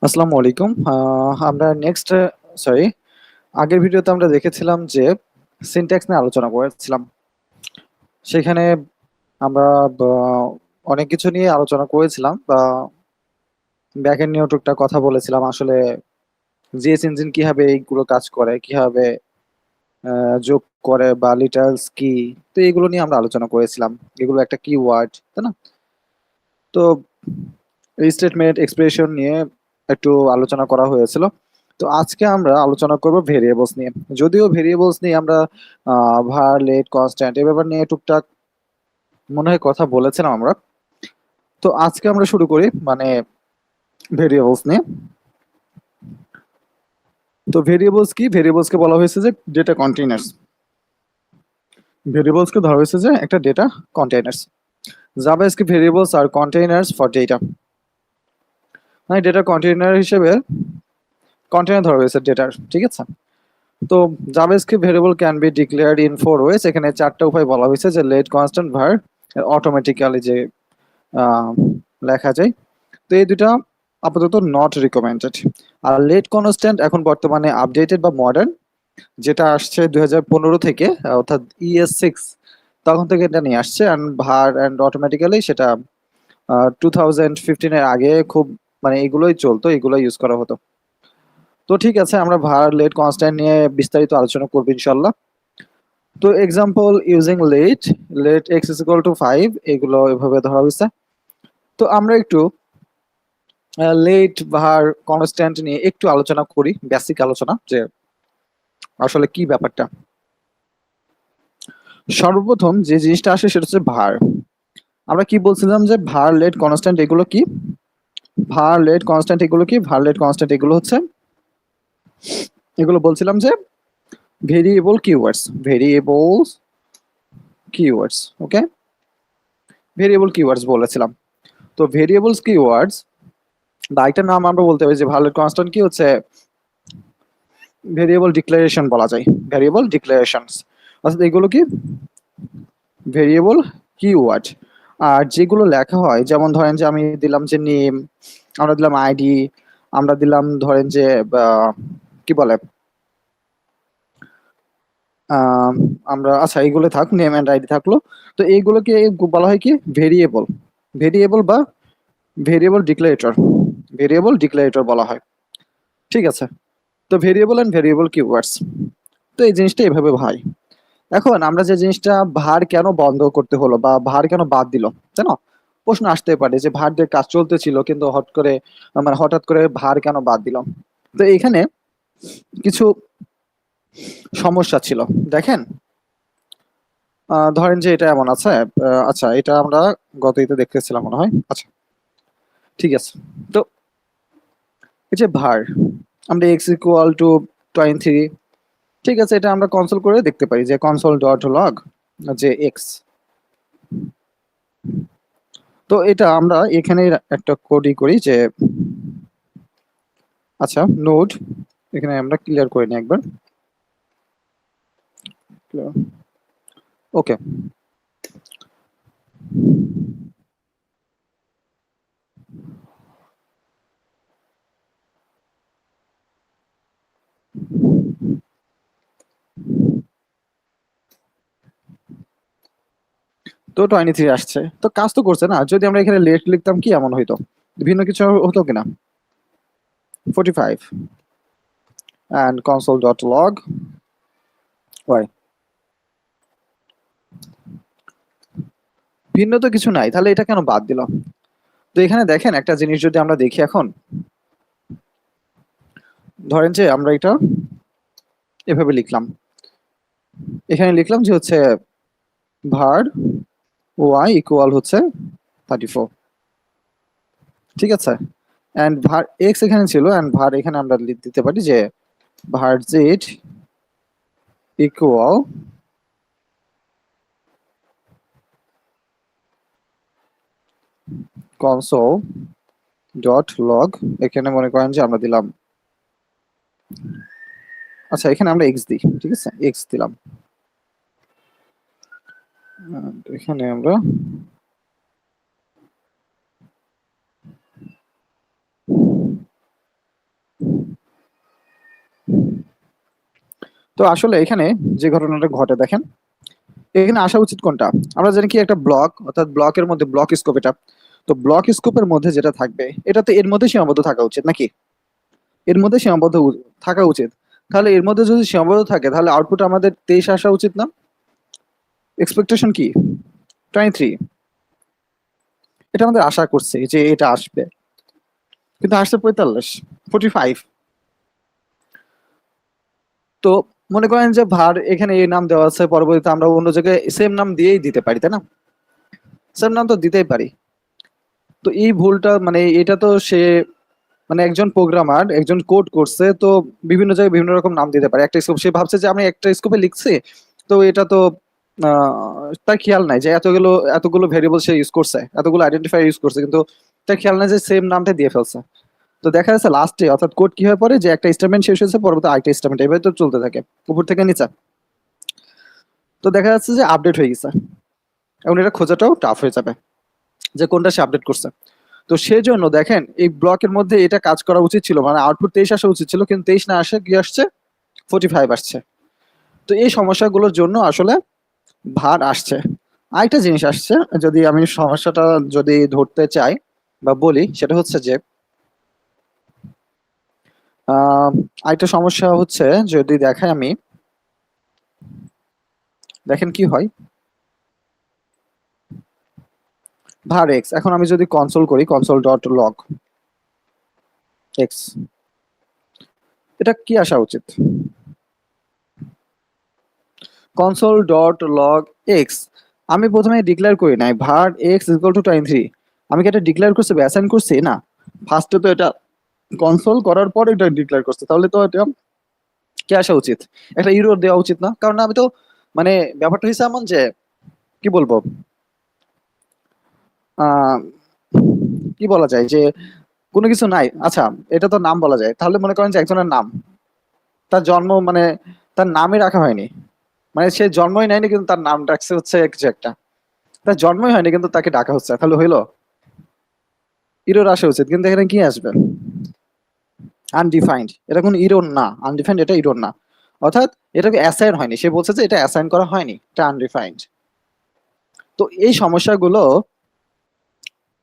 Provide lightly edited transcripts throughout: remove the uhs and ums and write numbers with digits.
আসসালামু আলাইকুম। আমরা নেক্সট সরি আগের ভিডিওতে আমরা দেখেছিলাম যে সিনট্যাক্স নিয়ে আলোচনা করেছিলাম। সেখানে আমরা বা অনেক কিছু নিয়ে আলোচনা করেছিলাম বা ব্যাকএন্ড নিয়েও টুকটাক কথা বলেছিলাম। আসলে জিএস ইঞ্জিন কিভাবে এইগুলো কাজ করে, কিভাবে যোগ করে বা লিটারেলস কি, তো এগুলো নিয়ে আমরা আলোচনা করেছিলাম। এগুলো একটা কিওয়ার্ড, তাই না? তো স্টেটমেন্ট এক্সপ্রেশন নিয়ে একটু আলোচনা করা হয়েছিল। তো আজকে আমরা আলোচনা করব ভেরিয়েবলস নিয়ে। যদিও ভেরিয়েবলস নিয়ে আমরা var let কনস্ট্যান্ট এই ব্যাপার নিয়ে টুকটাক মনে হয় কথা বলেছিলাম আমরা। তো আজকে আমরা শুরু করি মানে ভেরিয়েবলস নিয়ে। তো ভেরিয়েবলস কি? ভেরিয়েবলসকে বলা হয়েছে যে ডেটা কন্টেইনার্স। ভেরিয়েবলসকে ধরা হয়েছে যে একটা ডেটা কন্টেইনার্স। জাভাস্ক্রিপ্ট ভেরিয়েবলস আর কন্টেইনার্স ফর ডেটা, মানে ডেটা কন্টেইনার হিসেবে কন্টেইনার ধরা হয়েছে ডেটার, ঠিক আছে? তো JavaScript variable can be declared in four ways. এখানে চারটা উপায় বলা হয়েছে, যে লেট কনস্ট্যান্ট, ভার, অটোমেটিক্যালি যে আহ, লেখা যায়। তো এই দুটা আপাতত নট রিকমেন্ডেড। আর লেট কনস্ট্যান্ট এখন বর্তমানে আপডেটেড বা মডার্ন, যেটা আসছে 2015 থেকে, অর্থাৎ ES6 তখন থেকে এটা নিয়ে আসছে। অ্যান্ড ভার অ্যান্ড অটোমেটিক্যালি সেটা 2015 এর আগে খুব মানে এগুলোই চলতো, এগুলোই ইউজ করা হতো। তো ঠিক আছে, আমরা ভার লেট কনস্ট্যান্ট নিয়ে বিস্তারিত আলোচনা করবো ইনশাল্লাহ। তো example using let, let X is equal to 5, এগুলো এভাবে ধরা হয়েছে। তো আমরা একটু লেট ভার কনস্ট্যান্ট নিয়ে একটু আলোচনা করি, বেসিক আলোচনা, যে আসলে কি ব্যাপারটা। সর্বপ্রথম যে জিনিসটা আসে সেটা হচ্ছে ভার। আমরা কি বলছিলাম যে ভার লেট কনস্ট্যান্ট এগুলো কি? ভার লেট কনস্ট্যান্ট এগুলো কি? ভার লেট কনস্ট্যান্ট এগুলো হচ্ছে, এগুলো বলছিলাম যে ভেরিয়েবল কিওয়ার্ডস, ভেরিয়েবলস কিওয়ার্ডস, ওকে, ভেরিয়েবল কিওয়ার্ডস বলেছিলাম। তো ভেরিয়েবলস কিওয়ার্ডস বা এটার নাম আমরা বলতে পারি যে ভার লেট কনস্ট্যান্ট কি হচ্ছে ভেরিয়েবল ডিক্লারেশন বলা যায়, ভেরিয়েবল ডিক্লারেশনস। অর্থাৎ এগুলো কি? Variable keyword. আর যেগুলো লেখা হয়, যেমন ধরেন যে আমি দিলাম যে নেম, আমরা দিলাম আইডি, আমরা দিলাম ধরেন যে কি বলে আহ, আমরা, আচ্ছা এইগুলো থাক, নেম অ্যান্ড আইডি থাকলো। তো এইগুলোকে বলা হয় কি? ভেরিয়েবল, ভেরিয়েবল বা ভেরিয়েবল ডিক্লারেটর, ভেরিয়েবল ডিক্লারেটর বলা হয়, ঠিক আছে? তো ভেরিয়েবল অ্যান্ড ভেরিয়েবল কিওয়ার্ডস, তো এই জিনিসটা এভাবে ভাই। এখন আমরা যে জিনিসটা ভার কেন বন্ধ করতে হলো বা ভার কেন বাদ দিল, তাই না? প্রশ্ন আসতে পারে যে ভার দিয়ে কাজ চলতেছিল কিন্তু হট করে মানে হঠাৎ করে ভার কেন বাদ দিল। তো এখানে কিছু সমস্যা ছিল, দেখেন। ধরেন যে এটা এমন আছে, আচ্ছা এটা আমরা গত ইতে দেখতেছিলাম মনে হয়, আচ্ছা ঠিক আছে। তো এই যে ভার, আমরা এক্স ইকুয়াল টু 23, ঠিক আছে, এটা আমরা কনসোল করে দেখতে পারি যে কনসোল ডট লগ যে এক্স। তো এটা আমরা এখানে একটা কোডই করি যে, আচ্ছা নোড, এখানে আমরা ক্লিয়ার করে নিই একবার, ওকে। তো 23 আসছে, তো কাজ তো করছে না। যদি আমরা এখানে লেট লিখতাম কি এমন হইতো, ভিন্ন কিছু হতো কিনা? 45 and console dot log y, ভিন্ন তো কিছু নাই, তাহলে এটা কেন বাদ দিল? তো এখানে দেখেন একটা জিনিস যদি আমরা দেখি এখন, ধরেন যে আমরা এটা এভাবে লিখলাম, এখানে লিখলাম যে হচ্ছে var y ইকুয়াল হচ্ছে 34, ঠিক আছে? এন্ড var x এখানে ছিল, এন্ড var এখানে আমরা দিতে পারি যে var z equal console dot log, এখানে মনে করেন যে আমরা দিলাম, আচ্ছা এখানে আমরা এক্স দিই, ঠিক আছে, এক্স দিলাম। এখানে আমরা তো আসলে এখানে যে ঘটনাটা ঘটে দেখেন, এখানে আসা উচিত কোনটা? আমরা জানি কি একটা ব্লক, অর্থাৎ ব্লকের মধ্যে ব্লক স্কোপ এটা। তো ব্লক স্কোপের মধ্যে যেটা থাকবে এটা তো এর মধ্যে সীমাবদ্ধ থাকা উচিত নাকি? এর মধ্যে সীমাবদ্ধ থাকা উচিত। তাহলে এর মধ্যে যদি সীমাবদ্ধ থাকে তাহলে আউটপুট আমাদের 23 আসা উচিত না? এক্সপেকটেশন কি? 23। এটা আমাদের আশা করছি যে এটা আসবে, কিন্তু আসছে 45, 45। তো মনে করেন যে ভার এখানে এই নাম দেওয়া আছে, পরবর্তীতে আমরা অন্য জায়গায় সেম নাম দিয়েই দিতে পারি, তাই না? সেম নাম তো দিতেই পারি। তো এই ভুলটা মানে এটা তো সে মানে একজন প্রোগ্রামার একজন কোড করছে, তো বিভিন্ন জায়গায় বিভিন্ন রকম নাম দিতে পারে। একটা স্কোপ সে ভাবছে যে আমি একটা স্কোপে লিখছি, তো এটা তো তার খেয়াল নাই যে এতগুলো এতগুলো ভেরিয়েবল সে ইউজ করছে, এতগুলো আইডেন্টিফায়ার ইউজ করছে, কিন্তু তার খেয়াল নাই যে সেম নামটা দিয়ে ফেলছে। তো দেখা যাচ্ছে লাস্টে অর্থাৎ কোড কি হয়ে পড়ে যে একটা স্টেটমেন্ট শেষ হয়েছে, পরবর্তী আরেকটা স্টেটমেন্ট এভাবে তো চলতে থাকে উপর থেকে নিচে। তো দেখা যাচ্ছে যে আপডেট হয়ে গেছে, এবং এটা খোঁজাটাও টাফ হয়ে যাবে যে কোনটা সে আপডেট করছে। তো সেজন্য দেখেন এই ব্লকের মধ্যে এটা কাজ করা উচিত ছিল, মানে আউটপুট 23 আসা উচিত ছিল, কিন্তু 23 না আসে কি আসছে, 45 আসছে। তো এই সমস্যাগুলোর জন্য আসলে ভার আসছে। আরেকটা জিনিস আসছে, যদি আমি সমস্যাটা যদি ধরতে চাই বা বলি, সেটা হচ্ছে যে আহ আরেকটা সমস্যা হচ্ছে, যদি দেখাই আমি, দেখেন কি হয়। ভার এক্স, এখন আমি যদি কনসোল করি, কনসোল ডট লগ এক্স, এটা কি আসা উচিত? Console dot log x. আমি প্রথমে ডিক্লেয়ার করি নাই ভার এক্স ইকুয়াল টু 23। আমি কি এটা ডিক্লেয়ার করছি বা অ্যাসাইন করছি? না, ফার্স্টে তো এটা কনসোল করার পর এটা ডিক্লেয়ার করছে, তাহলে তো এটা কি আসা উচিত? একটা ইরর দেওয়া উচিত না? কারণ আমি তো মানে ব্যাপারটা হচ্ছে এমন যে কি বলবো, আহ কি বলা যায় যে কোনো কিছু নাই। আচ্ছা, এটা তো নাম বলা যায়, তাহলে মনে করেন যে একজনের নাম, তার জন্ম মানে তার নামই রাখা হয়নি, মানে সে জন্মই নেয়নি কিন্তু তার নাম রাখছে হচ্ছে কিছু একটা। তার জন্মই হয়নি কিন্তু তাকে ডাকা হচ্ছে, তাহলে হইলো? ইরোর আসা উচিত, কিন্তু এখানে কি আসবে? আনডিফাইন্ড। এটা কোনো ইরোর না, আনডিফাইন্ড এটা ইরোর না। অর্থাৎ এটাকে অ্যাসাইন হয়নি, সে বলছে যে এটা অ্যাসাইন করা হয়নি, এটা আনডিফাইন্ড। তো এই সমস্যাগুলো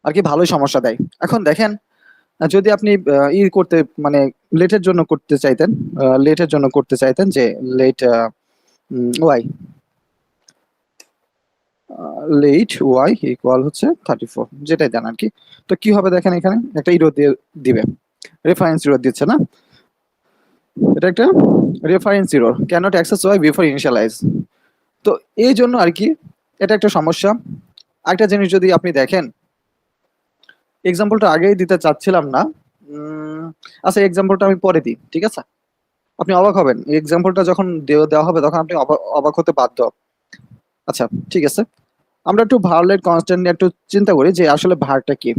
আর কি ভালোই সমস্যা দেয়। এখন দেখেন, যদি আপনি ই করতে মানে লেটের জন্য করতে চাইতেন, লেটের জন্য করতে চাইতেন যে let Y, let Y equal হচ্ছে 34, যেটাই দেন আর কি। তো কি হবে দেখেন, এখানে একটা ইরো দিয়ে দিবে, রেফারেন্স ইরো দিচ্ছে না, এটা একটা reference error, cannot access Y before initialize. তো এই জন্য আর কি এটা একটা সমস্যা। আরেকটা জিনিস যদি আপনি দেখেন, এক্সাম্পলটা আগেই দিতে চাচ্ছিলাম না, আচ্ছা এক্সাম্পলটা আমি পরে দিই, ঠিক আছে? আপনি অবাক হবেন, এক্সাম্পলটা যখন দেওয়া হবে তখন আপনি অবাক হতে বাধ্য। আচ্ছা, ঠিক আছে, আমরা একটু ভার্লেট কনস্ট্যান্ট নিয়ে একটু চিন্তা করি যে আসলে ভারটা কি।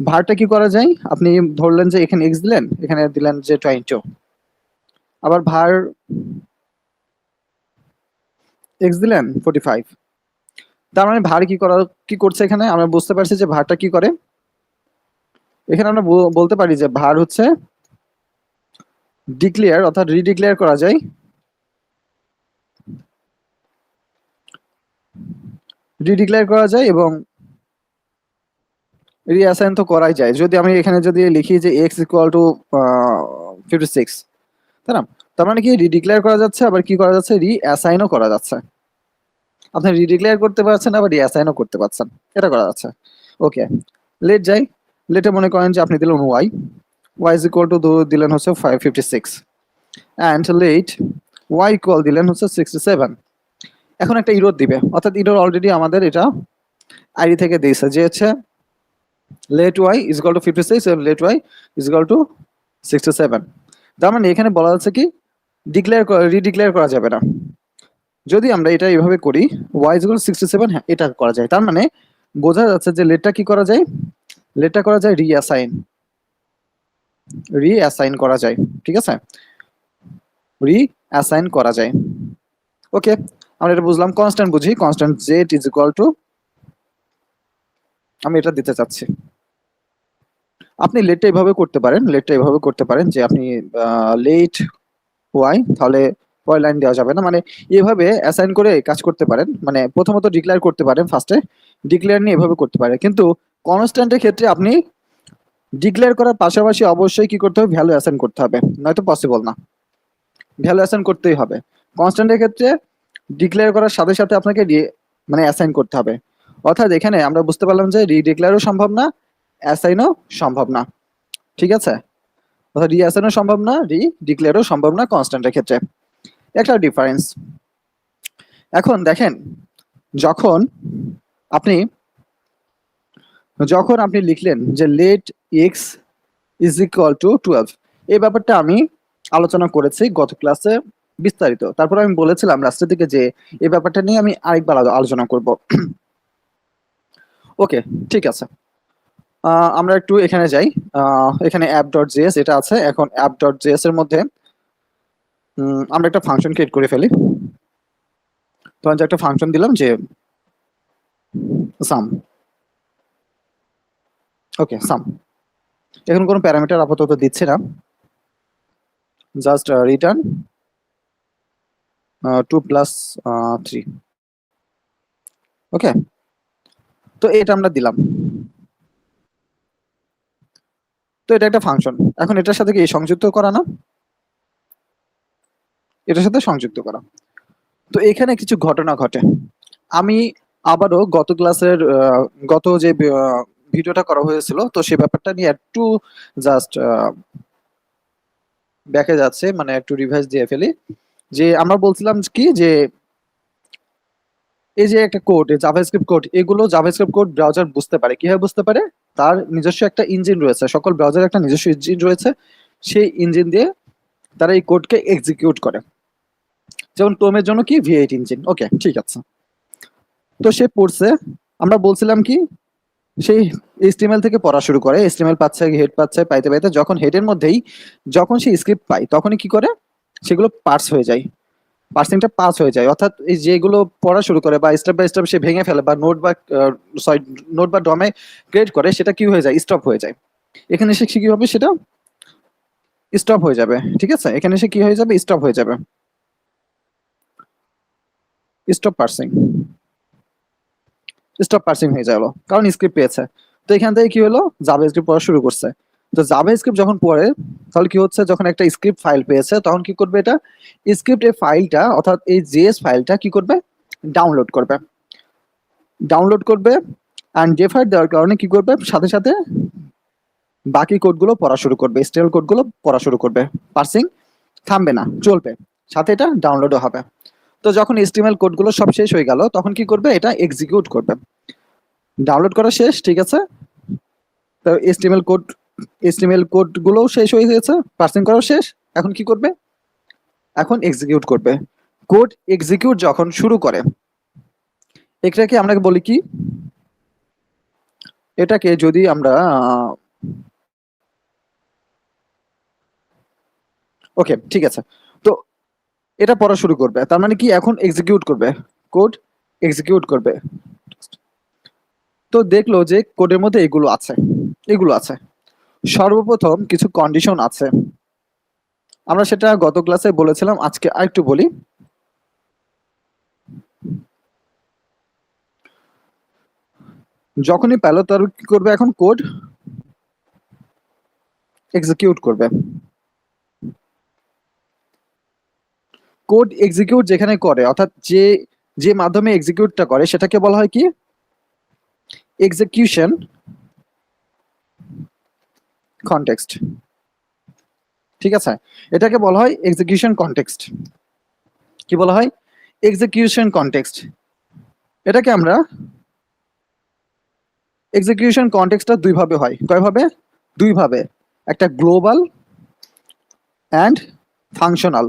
ভারটা কি করা যায়? আপনি ধরলেন যে এখানে এক্স দিলেন, এখানে দিলেন যে 22, আবার ভার এক্স দিলেন 45। তার মানে ভার কি করছে এখানে আমরা বুঝতে পারছি যে ভারটা কি করে। এখানে আমরা বলতে পারি যে ভার হচ্ছে ডিক্লেয়ার, অর্থাৎ রিডিক্লেয়ার করা যায়, রিডিক্লেয়ার করা যায় এবং রিঅ্যাসাইন তো করাই যায়। যদি আমি এখানে যদি লিখি যে এক্স ইকুয়াল টু 56, তাই না? তার মানে কি রিডিক্লেয়ার করা যাচ্ছে, আবার কি করা যাচ্ছে, রিঅ্যাসাইনও করা যাচ্ছে। আপনি রিডিক্লেয়ার করতে পারছেন, আবার রিঅ্যাসাইনও করতে পারছেন, এটা করা যাচ্ছে। ওকে, লেট যাই। লেটে মনে করেন যে আপনি দিলেন Y, Y is equal to দিলেন হচ্ছে 556, অ্যান্ড লেট ওয়াই ইকুয়াল দিলেন হচ্ছে 67। এখন একটা ইরোর দিবে, অর্থাৎ ইরোর অলরেডি আমাদের এটা আইডি থেকে দিয়েছে যে হচ্ছে let Y is equal to 56 এবং let Y is equal to 67। তার মানে এখানে বলা যাচ্ছে কি রিডিক্লেয়ার করা যাবে না। যদি আমরা এটা এইভাবে করি ওয়াই ইজ ইকুয়াল টু 67, হ্যাঁ এটা করা যায়। তার মানে বোঝা যাচ্ছে যে লেটটা কি করা যায়, লেটটা করা যায় রিঅ্যাসাইন করা যায়, ঠিক আছে? রিঅ্যাসাইন করা যায়। ওকে, আমরা এটা বুঝলাম। কনস্ট্যান্ট বুঝি, constant Z is equal two, আমি এটা দিতে চাচ্ছি। আপনি লেটটা এইভাবে করতে পারেন, লেটটা এইভাবে করতে পারেন যে আপনি লেট ওয়াই, তাহলে পরের লাইন দেওয়া যাবে না, মানে এভাবে অ্যাসাইন করে কাজ করতে পারেন, মানে প্রথমত ডিক্লেয়ার করতে পারেন, ফার্স্টে ডিক্লেয়ার নিয়ে এভাবে করতে পারেন, কিন্তু কনস্ট্যান্টের ক্ষেত্রে আপনি ডিক্লেয়ার করার পাশাপাশি অবশ্যই কি করতে হবে, ভ্যালু অ্যাসাইন করতে হবে, নয়তো পসিবল না, ভ্যালু অ্যাসাইন করতেই হবে। কনস্ট্যান্টের ক্ষেত্রে ডিক্লেয়ার করার সাথে সাথে আপনাকে মানে অ্যাসাইন করতে হবে, অর্থাৎ এখানে আমরা বুঝতে পারলাম যে রিডিক্লেয়ারও সম্ভব না, অ্যাসাইনও সম্ভব না, ঠিক আছে, অর্থাৎ রিঅ্যাসাইনও সম্ভব না, রিডিক্লেয়ারও সম্ভব না কনস্ট্যান্টের ক্ষেত্রে, একটা ডিফারেন্স। এখন দেখেন, যখন আপনি লিখলেন যে let X is equal to 12, এই ব্যাপারটা আমি আলোচনা করেছি গত ক্লাসে বিস্তারিত, তারপর আমি বলেছিলাম লাস্টের দিকে যে এই ব্যাপারটা নিয়ে আমি আরেকবার আলোচনা করব। ওকে, ঠিক আছে, আমরা একটু এখানে যাই, এখানে app.js এটা আছে। এখন app.js এর মধ্যে আমরা একটা ফাংশন ক্রিয়েট করে ফেলি। তো আমি একটা ফাংশন দিলাম যে সাম, ওকে সাম, এখন কোনো প্যারামিটার আপাতত দিচ্ছে না, জাস্ট রিটার্ন 2 + 3, ওকে। তো এটা আমরা দিলাম, তো এটা একটা ফাংশন। এখন এটার সাথে কি সংযুক্ত করা না, এটার সাথে সংযুক্ত করা। তো এখানে কিছু ঘটনা ঘটে, আমি আবারও গত ক্লাসের গত যে ভিডিওটা করা হয়েছিল, তো সেই ব্যাপারটা নিয়ে একটু জাস্ট ব্যাকে যাচ্ছে, মানে একটু রিভাইজ দিয়ে ফেলি। যে আমরা বলছিলাম কি, যে এই যে একটা কোড, জাভাস্ক্রিপ্ট কোড, এগুলো জাভাস্ক্রিপ্ট কোড ব্রাউজার বুঝতে পারে। কিভাবে বুঝতে পারে? তার নিজস্ব একটা ইঞ্জিন রয়েছে, সকল ব্রাউজারের একটা নিজস্ব ইঞ্জিন রয়েছে, সেই ইঞ্জিন দিয়ে তারা এই কোডকে এক্সিকিউট করে। যেমন ক্রোমের জন্য কি V8 ইঞ্জিন, ওকে ঠিক আছে। তো সে পড়ছে, আমরা বলছিলাম কি, সেই HTML থেকে পড়া শুরু করে, HTML পাচ্ছে, হেড পাচ্ছে, পাইতে পাইতে যখন হেডের মধ্যেই যখন সে স্ক্রিপ্ট পায়, তখনই কি করে, সেগুলো পার্স হয়ে যায়, পার্সিংটা পাস হয়ে যায়, অর্থাৎ এই যেগুলো পড়া শুরু করে বা স্টেপ বাই স্টেপ সে ভেঙে ফেলে বা নোট বা ডমে ক্রিয়েট করে, সেটা কি হয়ে যায়, স্টপ হয়ে যায়। এখানে এসে কি হবে, সেটা স্টপ হয়ে যাবে, ঠিক আছে, এখানে এসে কি হয়ে যাবে, স্টপ হয়ে যাবে, স্টপ পার্সিং, স্টপ পার্সিং হয়ে গেল, কারণ স্ক্রিপ্ট পেয়েছে। তো এখান থেকে কি হলো, জাভাস্ক্রিপ্ট পড়া শুরু করছে। তো জাভাস্ক্রিপ্ট যখন পড়ে, তাহলে কি হচ্ছে, যখন একটা স্ক্রিপ্ট ফাইল পেয়েছে, তখন কি করবে, এটা স্ক্রিপ্ট এই ফাইলটা, অর্থাৎ এই জেএস ফাইলটা কি করবে, ডাউনলোড করবে, ডাউনলোড করবে, অ্যান্ড ডেফার দেওয়ার কারণে কি করবে, সাথে সাথে বাকি কোডগুলো পড়া শুরু করবে, স্টেল কোডগুলো পড়া শুরু করবে, পার্সিং থামবে না, চলবে, সাথে এটা ডাউনলোডও হবে। তো যখন HTML কোডগুলো সব শেষ হয়ে গেল, তখন কি করবে, এটা এক্সিকিউট করবে, ডাউনলোড করা শেষ, ঠিক আছে, তো HTML কোডগুলো শেষ হয়ে গেছে, পার্সিং করাও শেষ, এখন কি করবে, এখন এক্সিকিউট করবে। কোড এক্সিকিউট যখন শুরু করে, এটাকে আমরা বলি কি, এটাকে যদি আমরা ওকে ঠিক আছে, তো এটা পড়া শুরু করবে, তার মানে কি, এখন এক্সিকিউট করবে, কোড এক্সিকিউট করবে। তো দেখলো যে কোডের মধ্যে এগুলো আছে, এগুলো আছে, সর্বপ্রথম কিছু কন্ডিশন আছে, আমরা সেটা গত ক্লাসে বলেছিলাম, আজকে আরেকটু বলি। যখনই পেলো, তার কি করবে, এখন কোড এক্সিকিউট করবে। কোড এক্সিকিউট যেখানে করে, অর্থাৎ যে যে মাধ্যমে এক্সিকিউটটা করে, সেটাকে বলা হয় কি, এক্সিকিউশন কনটেক্সট, ঠিক আছে, এটাকে বলা হয় এক্সিকিউশন কনটেক্সট। কি বলা হয়, এক্সিকিউশন কনটেক্সট। এটাকে আমরা এক্সিকিউশন কনটেক্সটটা দুই ভাবে হয়, কয়ভাবে, দুই ভাবে, একটা গ্লোবাল অ্যান্ড ফাংশনাল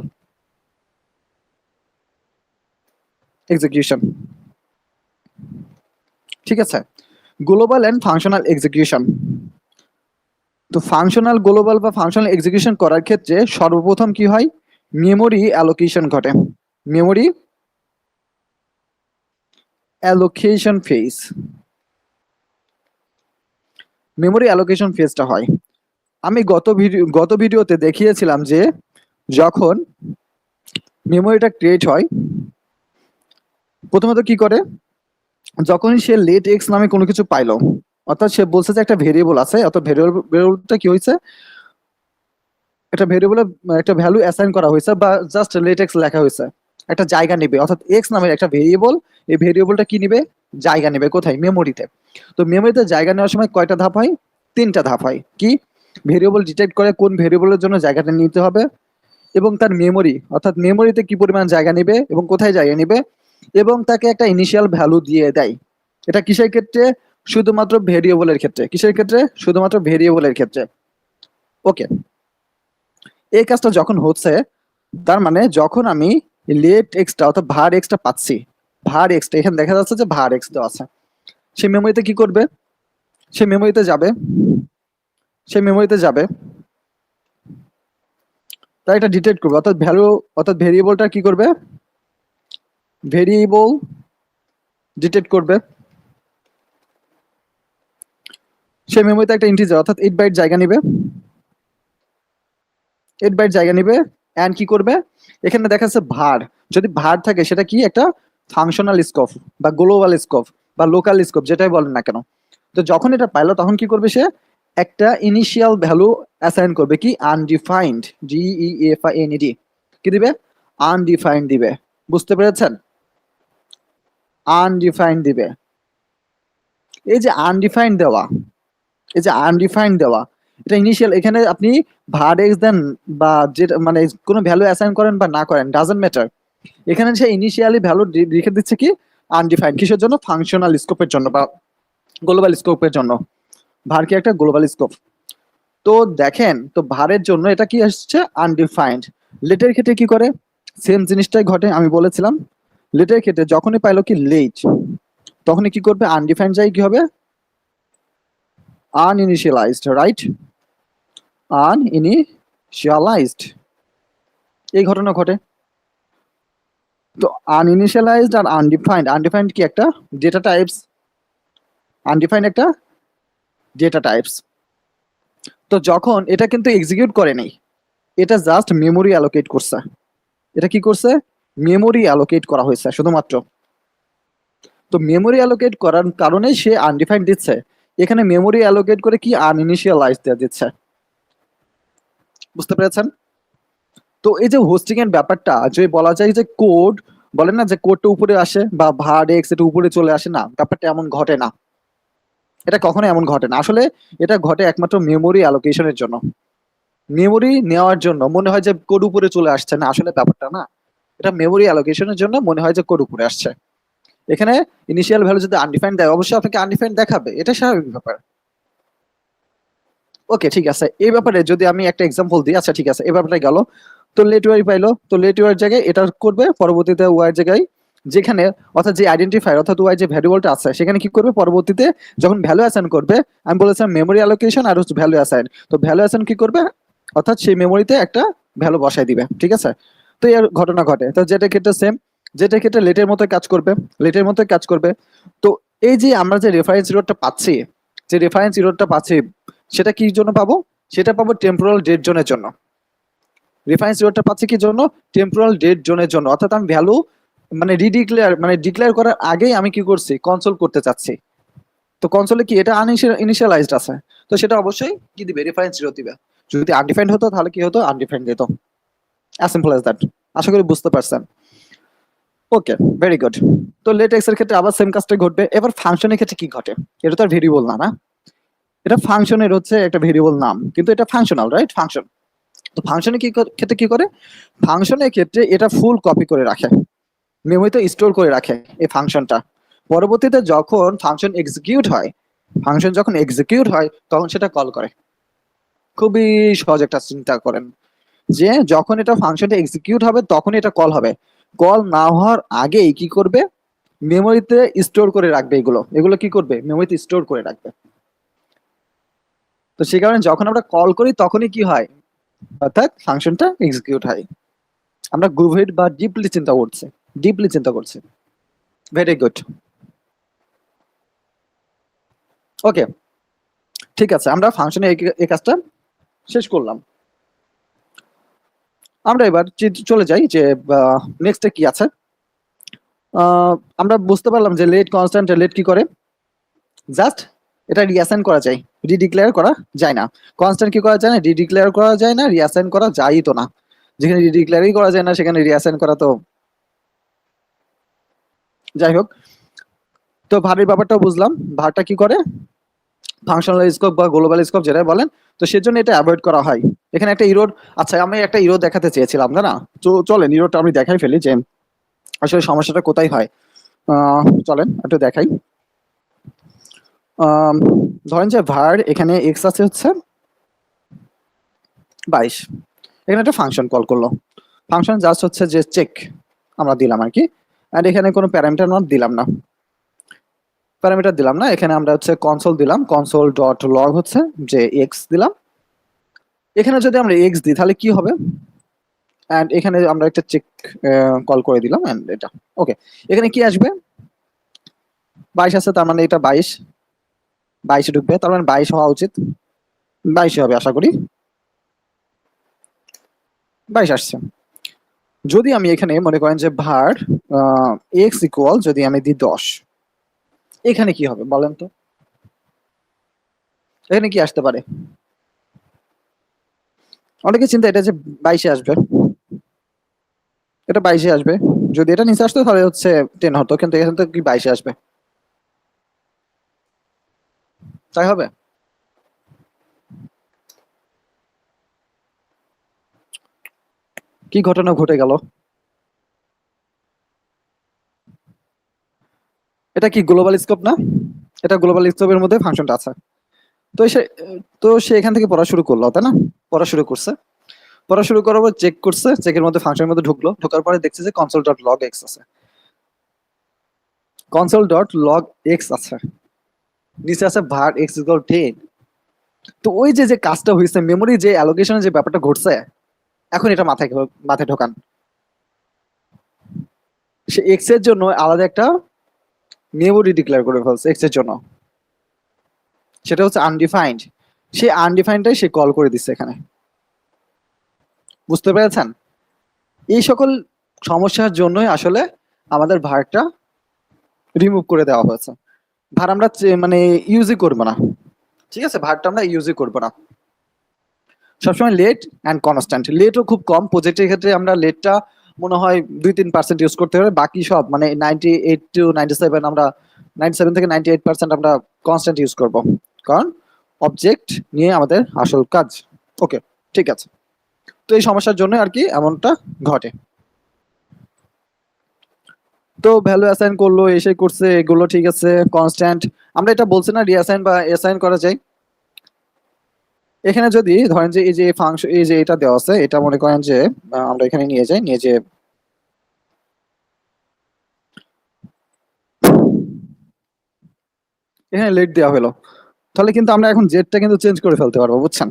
এক্সিকিউশন, ঠিক আছে, গ্লোবাল অ্যান্ড ফাংশনাল এক্সিকিউশন। তো ফাংশনাল, গ্লোবাল বা ফাংশনাল এক্সিকিউশন করার ক্ষেত্রে সর্বপ্রথম কি হয়, মেমোরি অ্যালোকেশন ঘটে, memory allocation phase, memory allocation ফেজটা হয়। আমি গত ভিডিওতে দেখিয়েছিলাম যে যখন মেমোরিটা ক্রিয়েট হয় প্রথমত কি করে, যখনই সে লেট এক্স নামে কোনো কিছু পাইলো, অর্থাৎ সে বলছে যে একটা ভেরিয়েবল আছে, অর্থাৎ ভেরিয়েবলটা কি হয়েছে, একটা ভেরিয়েবলে একটা ভ্যালু অ্যাসাইন করা হয়েছে বা জাস্ট লেট এক্স লেখা হয়েছে, একটা জায়গা নেবে, অর্থাৎ এক্স নামের একটা ভেরিয়েবল, এই ভেরিয়েবলটা কি নিবে, জায়গা নেবে কোথায়, মেমোরিতে। তো মেমোরিতে জায়গা নেওয়ার সময় কয়টা ধাপ হয়, তিনটা ধাপ হয়। কি, ভেরিয়েবল ডিটেক্ট করে কোন ভেরিয়েবলের জন্য জায়গাটা নিতে হবে, এবং তার মেমোরি অর্থাৎ মেমোরিতে কি পরিমাণ জায়গা নেবে এবং কোথায় জায়গা নেবে, এবং তাকে একটা ইনিশিয়াল ভ্যালু দিয়ে দেয়। এটা কিসের ক্ষেত্রে, শুধুমাত্র ভেরিয়েবলের ক্ষেত্রে। কিসের ক্ষেত্রে, শুধুমাত্র ভেরিয়েবলের ক্ষেত্রে। ওকে, এই কাজটা যখন হচ্ছে, তার মানে যখন আমি লেট এক্সটা অর্থাৎ ভার এক্সটা পাচ্ছি, ভার এক্সটা এখানে দেখা যাচ্ছে যে ভার এক্স দেওয়া আছে, সে মেমোরিতে কি করবে, সে মেমোরিতে যাবে, সে মেমোরিতে যাবে, তাই এটা ডিটেক্ট করবে, অর্থাৎ ভ্যালু অর্থাৎ ভেরিয়েবলটা কি করবে, ভেরিয়েবল ডিটেক্ট করবে। সে মেমোরিতে একটা ইন্টিজার অর্থাৎ 8 বাইট জায়গা নেবে, 8 বাইট জায়গা নেবে, এন্ড কি করবে, এখানে দেখা যাচ্ছে ভার, যদি ভার থাকে সেটা কি একটা ফাংশনাল স্কোপ বা গ্লোবাল স্কোপ বা লোকাল স্কোপ যেটাই বলেন না কেন। তো যখন এটা পাইলো তখন কি করবে, সে একটা ইনিশিয়াল ভ্যালু অ্যাসাইন করবে, কি আনডিফাইন্ড, DEFINED, কি দিবে, আনডিফাইন্ড দিবে। বুঝতে পেরেছেন, আনডিফাইন্ড দিবে। এই যে আনডিফাইন্ড দেওয়া, এই যে আনডিফাইন্ড দেওয়া, এটা ইনিশিয়াল, এখানে আপনি var x দেন বা যেটা মানে কোনো ভ্যালু অ্যাসাইন করেন বা না করেন, ডাজন্ট ম্যাটার, এখানে সে ইনিশিয়ালি ভ্যালু লিখে দিচ্ছে কি আনডিফাইন্ড, কিসের জন্য, ফাংশনাল স্কোপের জন্য বা গ্লোবাল স্কোপের জন্য। var কি একটা গ্লোবাল স্কোপ। তো দেখেন, তো ভারের জন্য এটা কি আসছে, আনডিফাইন্ড। লেটের ক্ষেত্রে কি করে, সেম জিনিসটাই ঘটে, আমি বলেছিলাম লেটের ক্ষেত্রে যখনই পাইলো কি লেট, তখনই কি করবে, আনডিফাইন্ড যাই কি হবে, আনইনিশিয়ালাইজড, রাইট, আনইনিশিয়ালাইজড, এই ঘটনা ঘটে। তো আনইনিশিয়ালাইজড আর আনডিফাইন্ড, আনডিফাইন্ড কি একটা ডেটা টাইপস, আনডিফাইন্ড একটা ডেটা টাইপস। তো যখন এটা কিন্তু এক্সিকিউট করে নাই, এটা জাস্ট মেমোরি অ্যালোকেট করছে, এটা কি করছে, মেমোরি অ্যালোকেট করা হয়েছে শুধুমাত্র। তো মেমোরি অ্যালোকেট করার কারণে সে আনডিফাইন্ড দিচ্ছে, এখানে মেমোরি অ্যালোকেট করে কি আনইনিশিয়ালাইজড দিয়ে দিচ্ছে। বুঝতে পেরেছেন। তো এই যে হোস্টিং এর ব্যাপারটা, যে বলা যায় যে কোড, বলেন না যে কোডটা উপরে আসে বা var x এটা উপরে চলে আসে, না, ব্যাপারটা এমন ঘটে না, এটা কখনো এমন ঘটে না। আসলে এটা ঘটে একমাত্র মেমোরি অ্যালোকেশনের জন্য, মেমোরি নেওয়ার জন্য মনে হয় যে কোড উপরে চলে আসছে, না আসলে ব্যাপারটা না, এটা মেমোরি অ্যালোকেশনের জন্য মনে হয় যে কোড উপরে আসছে। এখানে ইনিশিয়াল ভ্যালু যদি আনডিফাইন্ড দেয়, অবশ্যই আপনাকে আনডিফাইন্ড দেখাবে, এটা স্বাভাবিক ব্যাপার। ওকে, ঠিক আছে, এই ব্যাপারে যদি আমি একটা এক্সাম্পল দিই, আচ্ছা ঠিক আছে, এই ব্যাপারটা গেল। তো লেট ওয়াই পাইলো, তো লেট ওয়ার জায়গায় এটা করবে, পরবর্তীতে ওয়াই জায়গায় যেখানে অর্থাৎ যে আইডেন্টিফায়ার অর্থাৎ ওয়াই যে ভ্যারিয়েবলটা আছে সেখানে কি করবে, পরবর্তীতে যখন ভ্যালু অ্যাসাইন করবে, আমি বলেছিলাম মেমোরি অ্যালোকেশন আর হচ্ছে ভ্যালু অ্যাসাইন, তো ভ্যালু অ্যাসাইন কি করবে, অর্থাৎ সেই মেমোরিতে একটা ভ্যালু বসাই দিবে, ঠিক আছে। তো এর ঘটনা ঘটে, তো যেটা ক্ষেত্রে সেম, যেটা ক্ষেত্রে লেটের মতো কাজ করবে, লেটের মতো কাজ করবে। তো এই যে আমরা যে রেফারেন্স ইরোডটা পাচ্ছি, যে রেফারেন্স ইরোডটা পাচ্ছি, সেটা কি জন্য পাবো, সেটা পাবো টেম্পোরাল ডেড জোনের জন্য। রেফারেন্স ইরোডটা পাচ্ছি কি জন্য, টেম্পোরাল ডেড জোনের জন্য, অর্থাৎ আমি ভ্যালু মানে রিডিক্লেয়ার মানে ডিক্লেয়ার করার আগেই আমি কি করছি, কনসোল করতে চাচ্ছি। তো কনসোলে কি এটা ইনিশিয়ালাইজড আছে, তো সেটা অবশ্যই কি দিবে, রেফারেন্স জিরো দিবে। যদি আনডিফাইন্ড হতো তাহলে কি হতো, আনডিফাইন্ড দিত। As simple as that. আশা করি বুঝতে পারছেন। Okay, very good. তো লেট এক্স এর ক্ষেত্রে আবার সেম কাজটাই ঘটবে। এবার ফাংশনের ক্ষেত্রে কি ঘটে, এটা তো আর ভেরিয়েবল না, না, এটা ফাংশনের হচ্ছে একটা ভেরিয়েবল নাম, কিন্তু এটা ফাংশনাল, রাইট, ফাংশন। তো ফাংশনে কি ক্ষেত্রে কি করে, ফাংশনের ক্ষেত্রে এটা ফুল কপি করে রাখে, মেমোরিতে স্টোর করে রাখে এই ফাংশনটা। পরবর্তীতে যখন ফাংশন এক্সিকিউট হয়, ফাংশন যখন এক্সিকিউট হয় তখন সেটা কল করে। খুবই সহজ একটা চিন্তা করেন, যে যখন এটা ফাংশনটা এক্সিকিউট হবে তখন এটা কল হবে, কল না হওয়ার আগেই কি করবে, মেমোরিতে স্টোর করে রাখবে, এগুলো এগুলো কি করবে, মেমোরিতে স্টোর করে রাখবে। তো সেই কারণে যখন আমরা কল করি তখনই কি হয়, অর্থাৎ ফাংশনটা এক্সিকিউট হয়। আমরা গভীর বা ডিপলি চিন্তা করছি, ডিপলি চিন্তা করছি। Very good. ওকে, ঠিক আছে, আমরা ফাংশনে এই কাজটা শেষ করলাম। আমরা এবার চলে যাই যে নেক্সটে কি আছে। আমরা বুঝতে পারলাম যে লেট কনস্ট্যান্ট লেট কি করে, জাস্ট এটা রিঅ্যাসাইন করা যায়, রিডিক্লেয়ার করা যায় না। কনস্ট্যান্ট কি করা যায় না, রিডিক্লেয়ার করা যায় না, রিঅ্যাসাইন করা যায় তো না। যেখানে রিডিক্লেয়ারই করা যায় না সেখানে রিঅ্যাসাইন করা তো যাই হোক। তো ভারের ব্যাপারটাও বুঝলাম, ভারটা কি করে ফাংশনাল স্কোপ বা গ্লোবাল স্কোপ যেটা বলেন, তো সেজন্য এটা অ্যাভয়েড করা হয়। এখানে একটা ইরোড, আচ্ছা আমি একটা ইরোড দেখাতে চেয়েছিলাম না, চলেন ইরোডটা আমি দেখাই ফেলি যে আসলে সমস্যাটা কোথায় হয়। চলেন একটু দেখাই। ধরেন যে ভার এখানে এক্স আছে হচ্ছে 22, এখানে একটা ফাংশন কল করলো, ফাংশন জাস্ট হচ্ছে যে চেক আমরা দিলাম আর কি, আর এখানে কোনো প্যারামিটার নট দিলাম না, প্যারামিটার দিলাম না, এখানে আমরা হচ্ছে কনসোল দিলাম, কনসোল ডট লগ হচ্ছে যে এক্স দিলাম। এখানে যদি আমরা এক্স দিই তাহলে কি হবে, এন্ড এখানে আমরা একটা চেক কল করে দিলাম এন্ড এটা ওকে। এখানে কি আসবে, 22 আছে, তার মানে এটা 22 22 ঢুকবে, তার মানে 22 হওয়া উচিত, 22 হবে আশা করি, 22 আসছে। যদি আমি এখানে মনে করেন যে ভার এক্স ইকুয়াল যদি আমি দিই 10, এখানে কি হবে বলেন তো, এখানে কি আসতে পারে? অনেকে চিন্তা এটা যে 22 আসবে, এটা 22 আসবে, যদি এটা নিচে আসতো তাহলে হচ্ছে 10 হতো, কিন্তু এখানে তো কি 22 আসবে, তাই হবে? কি ঘটনা ঘটে গেল? এটা কি গ্লোবাল স্কোপ না? এটা গ্লোবাল স্কোপের মধ্যে ফাংশনটা আছে। তো সে এখান থেকে পড়া শুরু করলো, তাই না? পড়া শুরু করছে, পড়া শুরু করার পর চেক করছে, চেকের মধ্যে ফাংশনের মধ্যে ঢুকলো, ঢোকার পরে দেখছে যে কনসোল ডট লগ এক্স আছে, কনসোল ডট লগ এক্স আছে, নিচে আছে var x ইকুয়াল 10। তো ওই যে যে কাজটা হয়েছে, মেমোরি যে অ্যালোকেশনের যে ব্যাপারটা ঘটছে, এখন এটা মাথায় মাথায় ঢোকান। সে এক্স এর জন্য আলাদা একটা মেমোরি ডিক্লেয়ার করে ফেলছে এক্স এর জন্য, সেটা হচ্ছে আনডিফাইন্ড। সেই আনডিফাইন্ডটাই সে কল করে দিচ্ছে এখানে, বুঝতে পেরেছেন? এই সকল সমস্যার জন্যই আসলে আমাদের ভারটা রিমুভ করে দেওয়া হয়েছে। ভার আমরা মানে ইউজই করবো না, ঠিক আছে? ভারটা আমরা ইউজই করবো না। সবসময় লেট অ্যান্ড কনস্ট্যান্ট, লেটও খুব কম, প্রজেক্টের ক্ষেত্রে আমরা লেটটা মনে হয় 2-3% ইউজ করতে হবে, বাকি সব মানে 98 to 97 আমরা 97 থেকে 98% আমরা কনস্ট্যান্ট ইউজ করব, কারণ অবজেক্ট নিয়ে আমাদের আসল কাজ। ওকে, ঠিক আছে। তো এই সমস্যার জন্য আর কি এমনটা ঘটে। তো ভ্যালু অ্যাসাইন করলো, এসে করছে, এগুলো ঠিক আছে, কনস্ট্যান্ট। আমরা এটা বলছি না রিঅ্যাসাইন বা অ্যাসাইন করা যায়। এখানে যদি ধরেন যে এই যে ফাংশন, এই যে এটা দেওয়া আছে, এটা মনে করেন যে আমরা এখানে নিয়ে যাই, নিয়ে যে এখানে লেট দেওয়া হলো, তাহলে কিন্তু আমরা এখন জেডটা কিন্তু চেঞ্জ করে ফেলতে পারবো, বুঝছেন?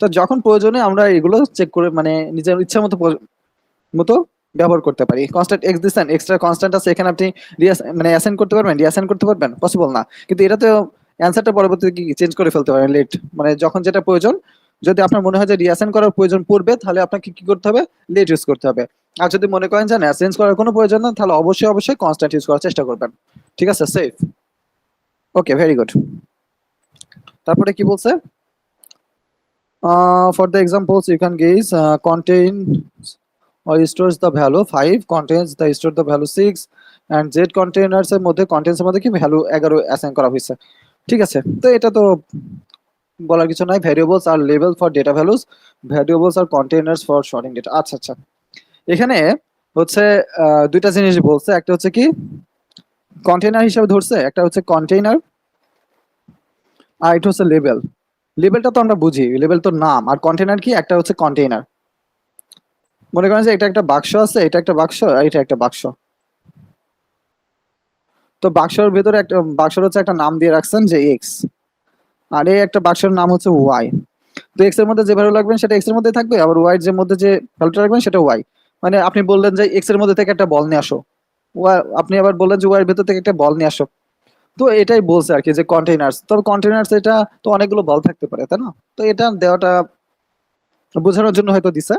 তো যখন প্রয়োজনে আমরা এগুলো চেক করে মানে নিজের ইচ্ছা মতো মতো ব্যবহার করতে পারি। কনস্ট্যান্ট এক্স দিচ্ছেন, এক্সট্রা কনস্ট্যান্ট আছে, এখানে আপনি মানে অ্যাসাইন করতে পারবেন, রিঅ্যাসাইন করতে পারবেন, পসিবল না। কিন্তু এটা তো অ্যান্সারটা পরবর্তীতে কি চেঞ্জ করে ফেলতে পারেন লেট, মানে যখন যেটা প্রয়োজন, যদি আপনার মনে হয় যে রিঅ্যাসাইন করার প্রয়োজন পড়বে তাহলে আপনাকে কি করতে হবে, লেট ইউজ করতে হবে। আর যদি মনে করেন যে না চেঞ্জ করার কোনো প্রয়োজন না, তাহলে অবশ্যই অবশ্যই কনস্ট্যান্ট ইউজ করার চেষ্টা করবেন। ঠিক আছে, সেফ। ওকে, ভেরি গুড। তারপরে কি বলছে, for the examples you can guess contain or stores the value 5, contains the store the value 6, and z containers এর মধ্যে contents এর মধ্যে কি ভ্যালু 11 অ্যাসাইন করা হয়েছে। ঠিক আছে, তো এটা তো বলার কিছু নাই। Variables are label for data values, variables are containers for storing data. আচ্ছা আচ্ছা, এখানে হচ্ছে দুইটা জিনিস বলছে, একটা হচ্ছে কি কন্টেইনার হিসেবে ধরছে, একটা হচ্ছে কন্টেইনার, আর এটা হচ্ছে লেবেল। লেবেলটা তো আমরা বুঝি, লেবেল তো নাম, আর কন্টেইনার কি, একটা হচ্ছে কন্টেইনার। মনে করেন যে এটা একটা বাক্স আছে, এটা একটা বাক্স, আর এটা একটা বাক্স। তো বাক্সের ভেতরে একটা বাক্সের হচ্ছে একটা নাম দিয়ে রাখছেন যে এক্স, আর এই একটা বাক্সের নাম হচ্ছে ওয়াই। তো এক্স এর মধ্যে যে ভ্যালু লাগবেন সেটা এক্স এর মধ্যে থাকবে, আবার ওয়াই এর মধ্যে যে ভ্যালুটা রাখবেন সেটা ওয়াই। মানে আপনি বললেন যে এক্স এর মধ্যে থেকে একটা বল নিয়ে আসো, আপনি আবার বললেন যে ওয়াই এর ভেতর থেকে একটা বল নিয়ে আসো। তো এটাই বলছে আর কি যে কন্টেইনার্স, তবে কন্টেইনার্স এটা তো অনেকগুলো বল থাকতে পারে, তাই না? তো এটা দেওয়াটা বোঝানোর জন্য হয়তো দিছে।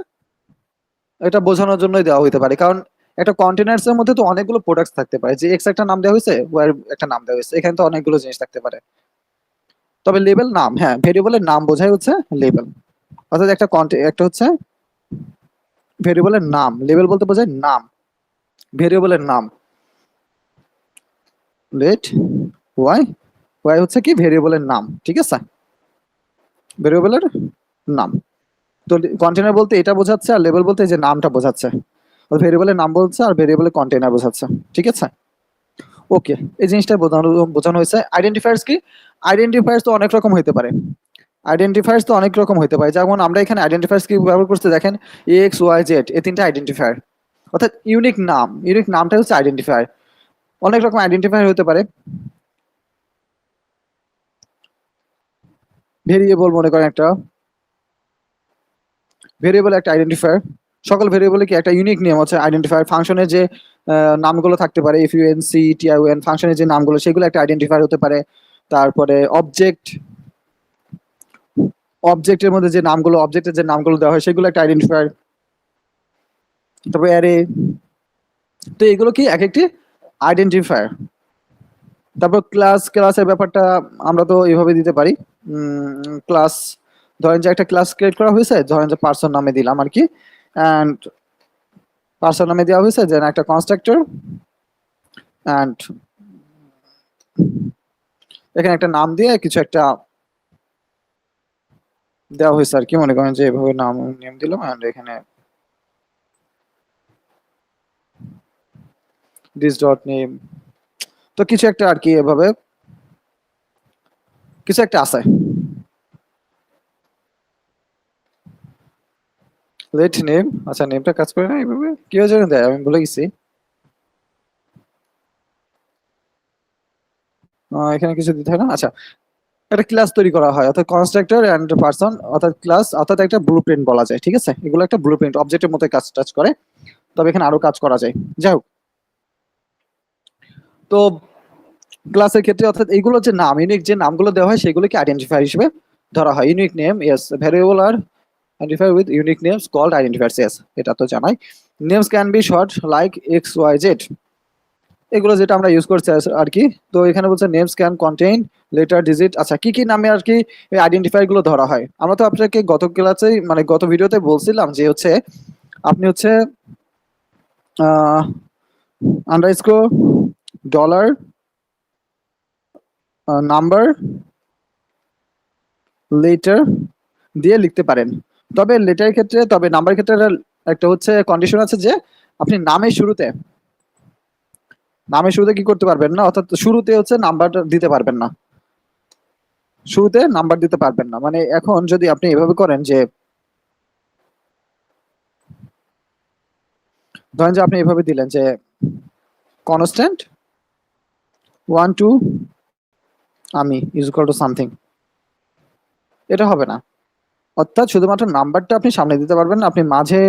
এটা বোঝানোর জন্যই দেওয়া হইতে পারে, কারণ একটা কন্টেনার্স এর মধ্যে তো অনেকগুলো প্রোডাক্টস থাকতে পারে, যে এক্স একটা নাম দেওয়া হয়েছে, ওয়াই একটা নাম দেওয়া হয়েছে, এখানে তো অনেকগুলো জিনিস থাকতে পারে। তবে লেবেল নাম, হ্যাঁ, ভেরিয়েবলের নাম বোঝায় হচ্ছে লেবেল। অর্থাৎ একটা হচ্ছে ভেরিয়েবলের নাম, লেবেল বলতে বোঝায় নাম, ভেরিয়েবলের নাম। লেট ওয়াই, ওয়াই হচ্ছে কি ভেরিয়েবলের নাম, ঠিক আছে, ভেরিয়েবলের নাম। তো কন্টেনার বলতে এটা বোঝাচ্ছে, আর লেবেল বলতে এই যে নামটা বোঝাচ্ছে। ভেরিয়েবলের নাম বলছে আর ভেরিয়েবলের কন্টেনার বোঝাচ্ছে, ঠিক আছে। ওকে, এই জিনিসটা বোঝানো বোঝানো হয়েছে। আইডেন্টিফায়ার্স কি? আইডেন্টিফায়ার্স তো অনেক রকম হতে পারে, আইডেন্টিফায়ার্স তো অনেক রকম হতে পারে। যেমন আমরা এখানে আইডেন্টিফায়ার্স কি ব্যবহার করতে দেখেন, এক্স ওয়াই জেড, এই তিনটা আইডেন্টিফায়ার, অর্থাৎ ইউনিক নাম, ইউনিক নামটা হচ্ছে আইডেন্টিফায়ার। অনেক রকম আইডেন্টিফায়ার হতে পারে। ভেরিয়েবল মনে করেন একটা ভেরিয়েবল, একটা আইডেন্টিফায়ার। সকল ভেরিয়েবলে কি একটা ইউনিক নেম হচ্ছে আইডেন্টিফায়ার। ফাংশনের যে নামগুলো থাকতে পারে, F U N C T I N, ফাংশনের যে নামগুলো সেগুলো একটা আইডেন্টিফায়ার হতে পারে। তারপরে অবজেক্ট, অবজেক্টের মধ্যে যে নামগুলো, অবজেক্টের যে নামগুলো দেওয়া হয় সেগুলো একটা আইডেন্টিফায়ার। তারপরে অ্যারে, তো এগুলো কি এক একটি আইডেন্টিফায়ার। তারপর ক্লাস, ক্লাসের ব্যাপারটা আমরা তো এইভাবে দিতে পারি। ক্লাস, ধরেন যে একটা ক্লাস ক্রিয়েট করা হয়েছে, ধরেন যে পার্সন নামে দিলাম আর কি, অ্যান্ড পার্সন নামে দেওয়া হয়েছে যে একটা কনস্ট্রাক্টর, অ্যান্ড এখানে একটা নাম দিয়ে কিছু একটা দেওয়া হয়েছে আর কি, মনে করেন যে এভাবে নাম নেম দিলাম, অ্যান্ড এখানে দিস ডট নেম, তো কিছু একটা আর কি, এভাবে কিছু একটা আছে। লেট নেম, আচ্ছা নেমটা কাজ করে না এইভাবে, কি হয়েছে দেয় আমি ভুলে গেছি। এখানে কিছু দিতে হয় না, আচ্ছা। একটা ক্লাস তৈরি করা হয়, অর্থাৎ কনস্ট্রাক্টর এন্ড পারসন, অর্থাৎ ক্লাস, অর্থাৎ একটা ব্লুপ্রিন্ট বলা যায়, ঠিক আছে। এগুলো একটা ব্লুপ্রিন্ট অবজেক্টের মতো কাজ টাজ করে, তবে এখানে আরো কাজ করা যায়। যাই হোক, তো ক্লাসের ক্ষেত্রে অর্থাৎ এইগুলো যে নাম, ইউনিক যে নামগুলো দেওয়া হয় সেগুলোকে আইডেন্টিফায়ার হিসেবে ধরা হয়। Unique name, yes, variable are identify with unique names called identifiers, yes, এটা তো জানাই। Names can be short like X Y Z, এগুলো যেটা আমরা ইউজ করছি আর কি। তো এখানে বলছে names can contain letter digit, আচ্ছা কি কি নামে আর কি এই আইডেন্টিফায়ার গুলো ধরা হয়। আমরা তো আপনাকে গত ক্লাসে, মানে গত ভিডিওতে বলছিলাম যে হচ্ছে আপনি হচ্ছে আন্ডারস্কোর ডলার নাম্বার লেটার দিয়ে লিখতে পারেন। তবে লেটারের ক্ষেত্রে, তবে নাম্বারের ক্ষেত্রে একটা হচ্ছে কন্ডিশন আছে, যে আপনি নামের শুরুতে কি করতে পারবেন না, অর্থাৎ শুরুতে হচ্ছে নাম্বারটা দিতে পারবেন না, শুরুতে নাম্বার দিতে পারবেন না। মানে এখন যদি আপনি এভাবে করেন যে, ধরেন যে আপনি এভাবে দিলেন যে কনস্ট্যান্ট 1 2 আমি ইজ ইকুয়াল টু সামথিং, এটা হবে না। অর্থাৎ শুধুমাত্র নাম্বারটা আপনি সামনে দিতে পারবেন না, আপনি মাঝে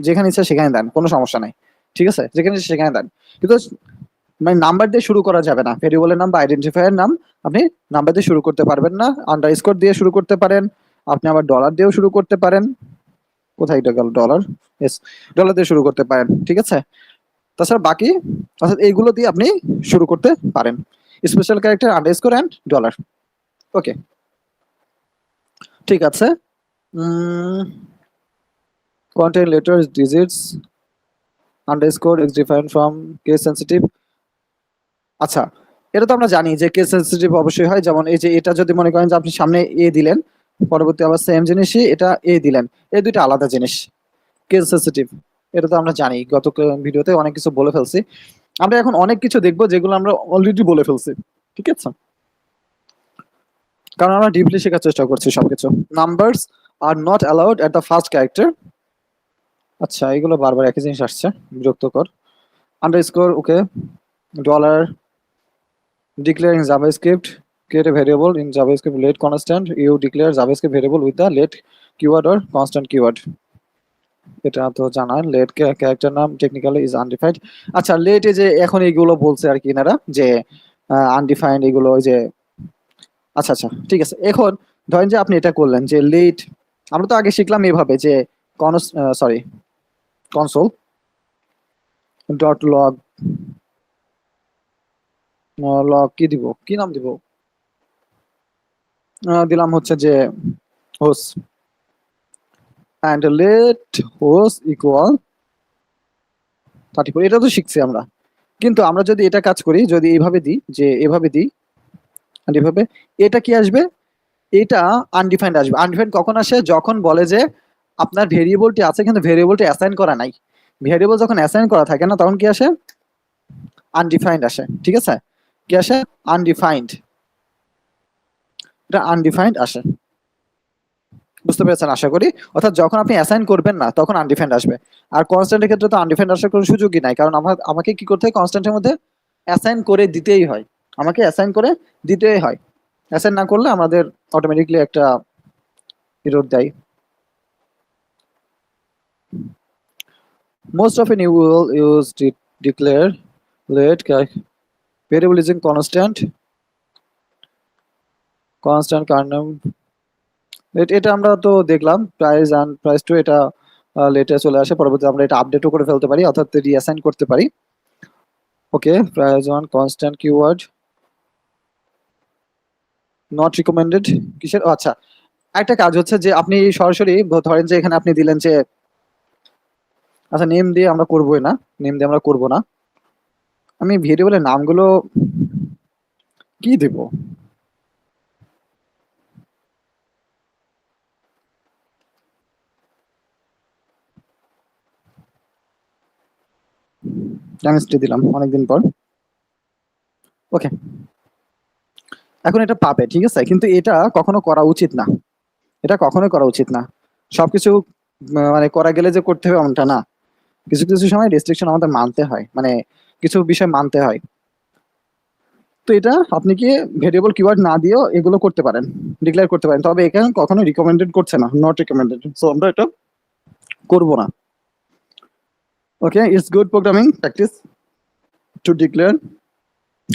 যেখানে ইচ্ছা সেখানে দেন, কোনো সমস্যা নাই, ঠিক আছে, যেখানে ইচ্ছা সেখানে দেন। কিন্তু মানে নাম্বার দিয়ে শুরু করা যাবে না, ভেরিয়েবলের নাম বা আইডেন্টিফায়ার নাম আপনি নাম্বার দিয়ে শুরু করতে পারবেন না। আন্ডারস্কোর দিয়ে শুরু করতে পারেন, আপনি আবার ডলার দিয়েও শুরু করতে পারেন। কোথায় এটা গেল ডলার, এস, ডলার দিয়ে শুরু করতে পারেন, ঠিক আছে। তাছাড়া বাকি, অর্থাৎ এইগুলো দিয়ে আপনি শুরু করতে পারেন, special character, underscore and dollar. Okay, ঠিক আছে। contain letters digits underscore is different from case sensitive, আচ্ছা। এটা তো আমরা জানি যে কেস সেন্সিটিভ অবশ্যই হয়, যেমন এই যে এটা যদি মনে করেন যে আপনি সামনে এ দিলেন, পরবর্তী আবার সেম জিনিসই এটা এ দিলেন, এই দুইটা আলাদা জিনিস, কেস সেন্সিটিভ। এটা তো আমরা জানি, গত ভিডিওতে অনেক কিছু বলে ফেলছি। আমরা এখন অনেক কিছু দেখবো যেগুলো আমরা অলরেডি বলে ফেলছি, ঠিক আছে, কারণ আমরা ডিপলি শেখার চেষ্টা করছি সবকিছু। Numbers are not allowed at the first character, আচ্ছা এগুলো বারবার একই জিনিস আসছে, বিরক্তকর। Underscore, okay. Dollar, declaring JavaScript, create a variable in JavaScript let constant, you declare JavaScript variable with the let keyword or constant keyword, এটা তো জানান। লেট ক্যারেক্টার নাম টেকনিক্যালি ইজ আনডিফাইন্ড, আচ্ছা লেট এ যে এখন এইগুলো বলছে আর কি এনারা যে আনডিফাইন্ড, এগুলো ওই যে, আচ্ছা আচ্ছা ঠিক আছে। এখন ধরেন যে আপনি এটা করলেন যে লেট, আমরা তো আগে শিখলাম এভাবে যে sorry, console dot log log কি দিব, কি নাম দিব, দিলাম হচ্ছে যে host and let host equal 34। এটা তো শিখছি আমরা, কিন্তু আমরা যদি এটা কাজ করি, যদি এইভাবে দিই, যে এভাবে দিই and এভাবে, এটা কি আসবে, এটা আনডিফাইন্ড আসবে। আনডিফাইন্ড কখন আসে, যখন বলে যে আপনার ভেরিয়েবলটি আছে কিন্তু ভেরিয়েবলটি অ্যাসাইন করা নাই। ভেরিয়েবল যখন অ্যাসাইন করা থাকে না তখন কি আসে, আনডিফাইন্ড আসে। ঠিক আছে, কি আসে, আনডিফাইন্ড, এটা আনডিফাইন্ড আসে। বুঝতে পেরেছেন আশা করি। অর্থাৎ যখন আপনি অ্যাসাইন করবেন না তখন আনডিফাইন্ড আসবে। আর কনস্ট্যান্টের ক্ষেত্রে তো আনডিফাইন্ড আসার কোনো সুযোগই নাই, কারণ আমাকে কি করতে হয়, কনস্ট্যান্টের মধ্যে অ্যাসাইন করে দিতেই হয়, আমাকে অ্যাসাইন করে দিতেই হয়। অ্যাসাইন না করলে আমাদের অটোমেটিকলি একটা এরর দেয়। Most often you will use declare let variable is in constant kernel। এটা আমরা তো দেখলাম প্রাইস এন্ড প্রাইস টু, এটা লেটে চলে আসে, পরবর্তীতে আমরা এটা আপডেটও করে ফেলতে পারি, অর্থাৎ রিঅ্যাসাইন করতে পারি। Okay, price one constant keyword not recommended কিসের, আচ্ছা একটা কাজ হচ্ছে যে আপনি সরাসরি ধরেন যে এখানে আপনি দিলেন যে, আচ্ছা নেম দিয়ে আমরা করবোই না, নেম দিয়ে আমরা করব না, আমি ভেরিয়েবলের নামগুলো কি দেব, কেমিস্ট্রি দিলাম অনেকদিন পর। ওকে, এখন এটা পাবে, ঠিক আছে, কিন্তু এটা কখনো করা উচিত না, এটা কখনোই করা উচিত না। সবকিছু মানে করা গেলে যে করতে হবে এমনটা না, কিছু কিছু সময় রেস্ট্রিকশন আমাদের মানতে হয়, মানে কিছু বিষয় মানতে হয়। তো এটা আপনি কি ভেরিয়েবল কিওয়ার্ড না দিয়েও এগুলো করতে পারেন, ডিক্লেয়ার করতে পারেন, তবে এখানে কখনো রিকমেন্ডেড করছে না, নট রিকমেন্ডেড, সো আমরা এটা করব না। Okay, it's good programming practice to declare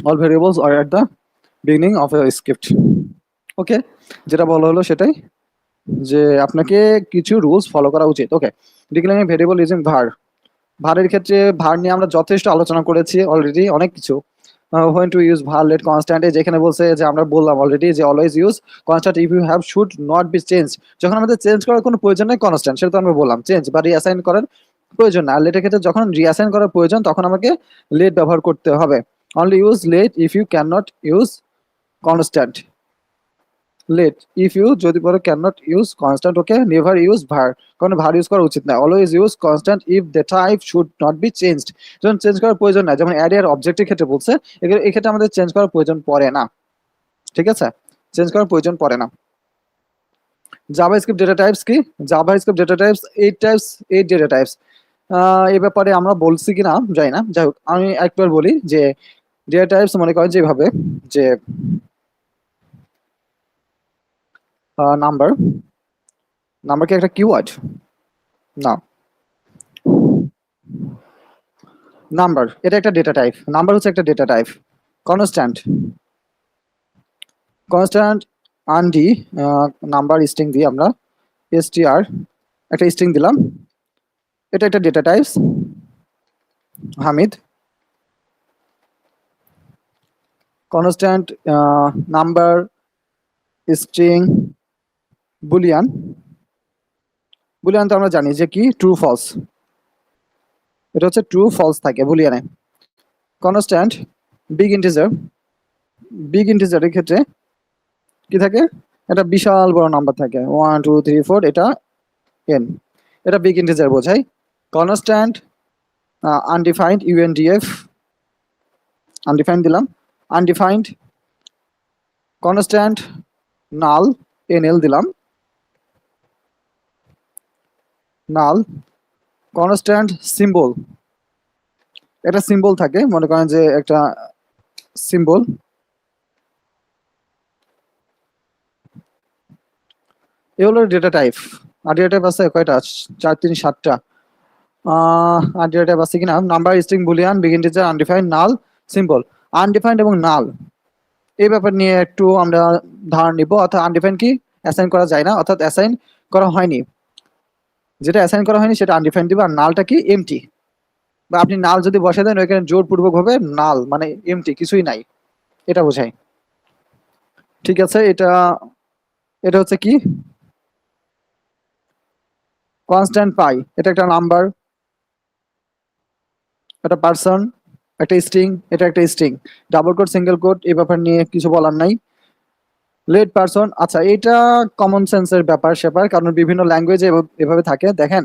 all variables are at the beginning of a script. Okay, যেটা বলা হলো সেটাই, যে আপনাকে কিছু রুলস ফলো করা উচিত। ওকে, ডিক্লেয়ারিং ভেরিয়েবল ইউজিং var। ভারের ক্ষেত্রে ভার নিয়ে আমরা যথেষ্ট আলোচনা করেছি অলরেডি, অনেক কিছু। when to use var let constant, যেখানে বলছে যে আমরা বললাম অলরেডি যে always use constant if you have should not be change, যখন আমাদের চেঞ্জ করার কোনো প্রয়োজন নেই কনস্ট্যান্ট, সেটা তো আমরা বললাম, চেঞ্জ বা রিঅ্যাসাইন করার প্রয়োজন না। আর লেটের ক্ষেত্রে যখন রিঅ্যাসাইন করার প্রয়োজন তখন আমাকে লেট ব্যবহার করতে হবে। Only use let if you can not use constant. Let if you যদি পরে can not use constant. Okay, never use var, কারণ ভার ইউজ করা উচিত না। Always use constant if the type should not be changed, যখন change করার প্রয়োজন নাই, যেমন অ্যারে আর অবজেক্টের ক্ষেত্রে বলছে, এক্ষেত্রে আমাদের চেঞ্জ করার প্রয়োজন পড়ে না। ঠিক আছে, চেঞ্জ করার প্রয়োজন পড়ে না। জাভাস্ক্রিপ্ট ডেটা টাইপস কি, JavaScript data types 8 data types. এই ব্যাপারে আমরা বলছি কিনা জানি না, যাই হোক আমি একবার বলি যে ডেটা টাইপস মনে করেন যেভাবে, যে নাম্বার, নাম্বার কি একটা কিওয়ার্ড না, নাম্বার এটা একটা ডেটা টাইপ, নাম্বার হচ্ছে একটা ডেটা টাইপ। কনস্ট্যান্ট, কনস্ট্যান্ট আনডি নাম্বার স্ট্রিং দিয়ে আমরা str একটা স্ট্রিং দিলাম, এটা একটা data types. Hamid, constant number string boolean, boolean তো আমরা জানি যে কি ট্রু ফলস, এটা হচ্ছে ট্রু ফলস থাকে বুলিয়ানে। কনস্ট্যান্ট বিগ ইন্টিজার, বিগ ইন্টিজারের ক্ষেত্রে কি থাকে, এটা বিশাল বড় নাম্বার থাকে 1 2 3 4, এটা n, এটা বিগ ইন্টিজার বোঝায়। কনস্ট্যান্ট আনডিফাইন্ড UNDF, আনডিফাইন্ড দিলাম, আনডিফাইন্ড। কনস্ট্যান্ট নাল NL দিলাম, নাল। কনস্ট্যান্ট সিম্বল, এটা সিম্বল থাকে, মনে করেন যে একটা সিম্বল, এ হলো ডেটা টাইপ। আর ডেটা টাইপ আছে কয়টা, 4 3 7টা। আর ডেটা টাইপ আছে কিনা, number string boolean big integer undefined null symbol. Undefined এবং নাল এই ব্যাপার নিয়ে একটু আমরা ধারণা নিব। অর্থাৎ আনডিফাইন্ড কি, অ্যাসাইন করা যায় না, অর্থাৎ অ্যাসাইন করা হয়নি। যেটা অ্যাসাইন করা হয়নি সেটা আনডিফাইন্ড দিবে, আর নালটা কি এমটি, বা আপনি নাল যদি বসে দেন ওইখানে জোরপূর্বক হবে নাল মানে এমটি, কিছুই নাই, এটা বোঝায়। ঠিক আছে, এটা এটা হচ্ছে কি কনস্ট্যান্ট পাই, এটা একটা নাম্বার, একটা পার্সন, একটা স্ট্রিং, এটা একটা string. Double quote single quote এই ব্যাপার নিয়ে কিছু বলার নাই। লেট পার্সন, আচ্ছা এটা কমন সেন্সের ব্যাপার স্যাপার, কারণ বিভিন্ন ল্যাঙ্গুয়েজে এভাবে থাকে। দেখেন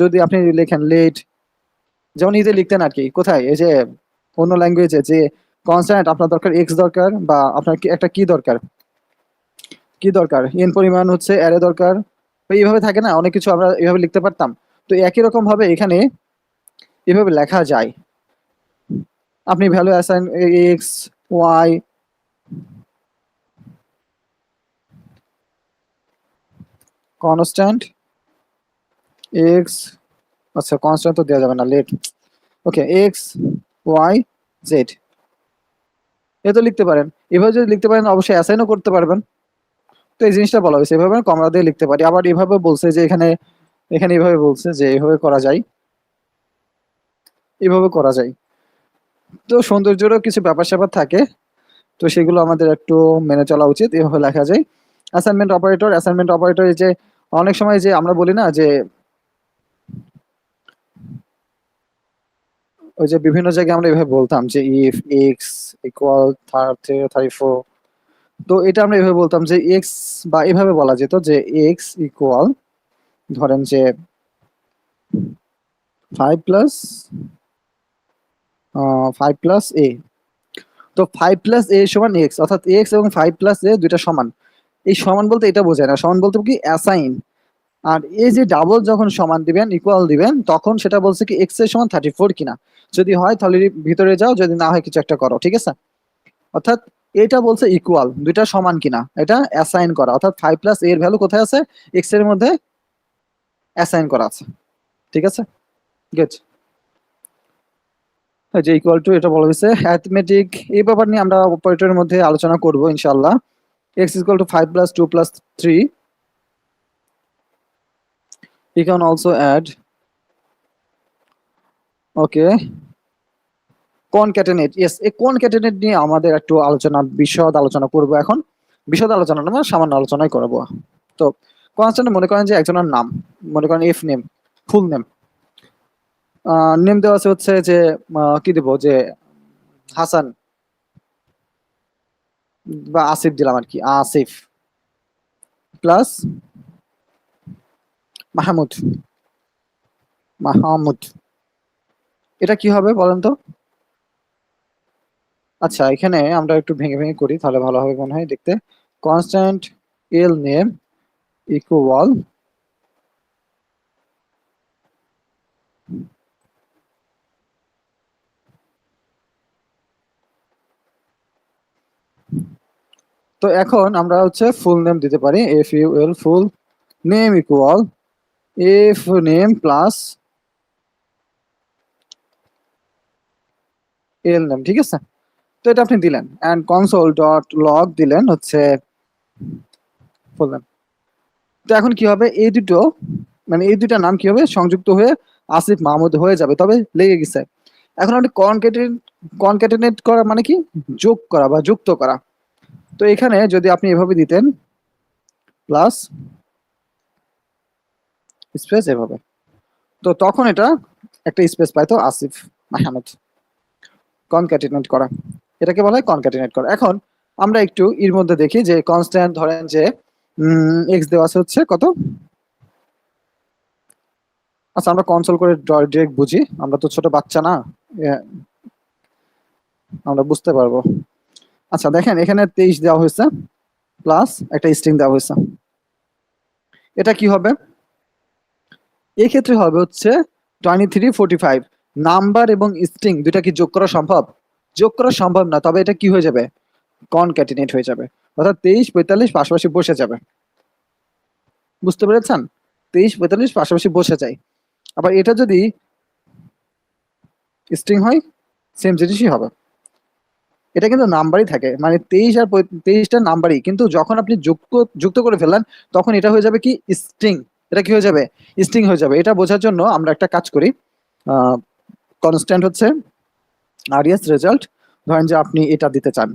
যদি আপনি লেখেন লেট, যেমন ইতে লিখতেন আর কি, কোথায় এই যে অন্য ল্যাঙ্গুয়েজে যে কনস্ট্যান্ট আপনার দরকার এক্স দরকার, বা আপনার কি একটা কি দরকার, কি দরকার এন পরিমাণ হচ্ছে অ্যারে দরকার, তো এইভাবে থাকে না, অনেক কিছু আমরা এইভাবে লিখতে পারতাম। তো একই রকম ভাবে এখানে এভাবে লেখা যায়। আপনি value assign X Y, constant X, আচ্ছা কনস্ট্যান্ট তো দেওয়া যাবে না, let, okay X Y Z, এ তো লিখতে পারেন। এভাবে যদি লিখতে পারেন অবশ্যই অ্যাসাইনও করতে পারবেন। তো এই জিনিসটা বলা হয়েছে, এভাবে কমলা দিয়ে লিখতে পারি। আবার এভাবে বলছে যে এখানে, এখানে এভাবে বলছে যে এভাবে করা যায়, এভাবে করা যায়। তো সৌন্দর্যেরও কিছু ব্যাপার স্যাপার থাকে, তো সেগুলো আমাদের একটু মেনে চলা উচিত। এভাবে লেখা যায়। অ্যাসাইনমেন্ট অপারেটর, অ্যাসাইনমেন্ট অপারেটর এই যে অনেক সময় যে আমরা বলি না যে ওই যে বিভিন্ন জায়গায় আমরা এভাবে বলতাম যে ইফ এক্স ইকুয়াল 34, তো এটা আমরা এভাবে বলতাম যে এক্স, বা এভাবে বলা যেত যে এক্স ইকুয়াল ধরেন যে 5 প্লাস এ, তো 5 প্লাস এ সমান এক্স, অর্থাৎ এক্স এবং 5 প্লাস এ দুইটা সমান। এই সমান বলতে এটা বোঝায় না, সমান বলতে কি অ্যাসাইন। আর এই যে ডাবল যখন সমান দিবেন ইকুয়াল দিবেন তখন সেটা বলছে কি এক্স এর সমান 34 কিনা, যদি হয় তাহলে ভিতরে যাও, যদি না হয় কিছু একটা করো, ঠিক আছে। অর্থাৎ এটা বলছে ইকুয়াল, দুইটা সমান কিনা, এটা অ্যাসাইন করা, অর্থাৎ 5 প্লাস এর ভ্যালু কোথায় আছে, এক্স এর মধ্যে অ্যাসাইন করা আছে, ঠিক আছে, গেট। যে ইকুয়াল টু এটা বলা হয়েছে অ্যারিথমেটিক, এই ব্যাপার নিয়ে আমরা অপারেটরের মধ্যে আলোচনা করব ইনশাআল্লাহ। x equal to 5 + 2 + 3, we can also add, okay, concatenate, yes, এই কনক্যাটেনেট নিয়ে আমাদের একটু আলোচনা, বিশদ আলোচনা করব এখন। বিশদ আলোচনা না, মানে সামান্য আলোচনাই করব। তো কনস্ট্যান্ট মনে করেন যে একজনের নাম, মনে করেন F name, full name, name দেওয়া আছে হচ্ছে যে কি দেবো, যে হাসান বা আসিফ দিলাম আর কি, আসিফ প্লাস মাহমুদ, মাহমুদ, এটা কি হবে বলেন তো। আচ্ছা এখানে আমরা একটু ভেঙে ভেঙে করি তাহলে ভালো হবে মনে হয় দেখতে। কনস্ট্যান্ট এল নেম ইকুয়াল, তো এখন আমরা হচ্ছে ফুল নেম দিতে পারি, F U L, full name equal F name plus L name, ঠিক আছে। তো এটা আপনি দিলেন এন্ড কনসোল ডট লগ দিলেন হচ্ছে ফুল নেম। তো এখন কি হবে, এই দুটো মানে এই দুটা নাম কি হবে, সংযুক্ত হয়ে আসিফ মাহমুদ হয়ে যাবে, তবে লেগে গেছে। এখন আপনি কনক্যাটেনেট করা মানে কি, যোগ করা বা যুক্ত করা। তো এখানে যদি আপনি এভাবে দিতেন প্লাস স্পেস এভাবে, তো তখন এটা একটা স্পেস পাইতো আসিফ মাহমুদ, কনক্যাটিনেট করা, এটাকে বলা হয় কনক্যাটিনেট করা। এখন আমরা একটু এর মধ্যে দেখি যে কনস্ট্যান্ট ধরেন যে এক্স দেওয়া আছে হচ্ছে কত, আচ্ছা আমরা কনসোল করে ডিরেক্ট বুঝি, আমরা তো ছোট বাচ্চা না, এ, আমরা বুঝতে পারবো। আচ্ছা দেখেন এখানে 23 দেওয়া হয়েছে প্লাস একটা স্ট্রিং দেওয়া হয়েছে, এটা কি হবে, এই ক্ষেত্রে হবে হচ্ছে 2345। নাম্বার এবং স্ট্রিং দুইটা কি যোগ করা সম্ভব, যোগ করা সম্ভব না, তবে এটা কি হয়ে যাবে, কনক্যাটিনেট হয়ে যাবে, অর্থাৎ 23 45 পাশাপাশি বসে যাবে, বুঝতে পেরেছেন, 23 45 পাশাপাশি বসে যায়। আবার এটা যদি স্ট্রিং হয় সেম জিনিসই হবে, এটা কিন্তু নাম্বারই থাকে, মানে 23 আর 23টা নাম্বারই, কিন্তু যখন আপনি যুক্ত যুক্ত করে ফেললেন তখন এটা হয়ে যাবে কি স্ট্রিং, এটা কি হয়ে যাবে, স্ট্রিং হয়ে যাবে। এটা বোঝার জন্য আমরা একটা কাজ করি, কনস্ট্যান্ট হচ্ছে আরিয়াস রেজাল্ট, ধরেন যে আপনি এটা দিতে চান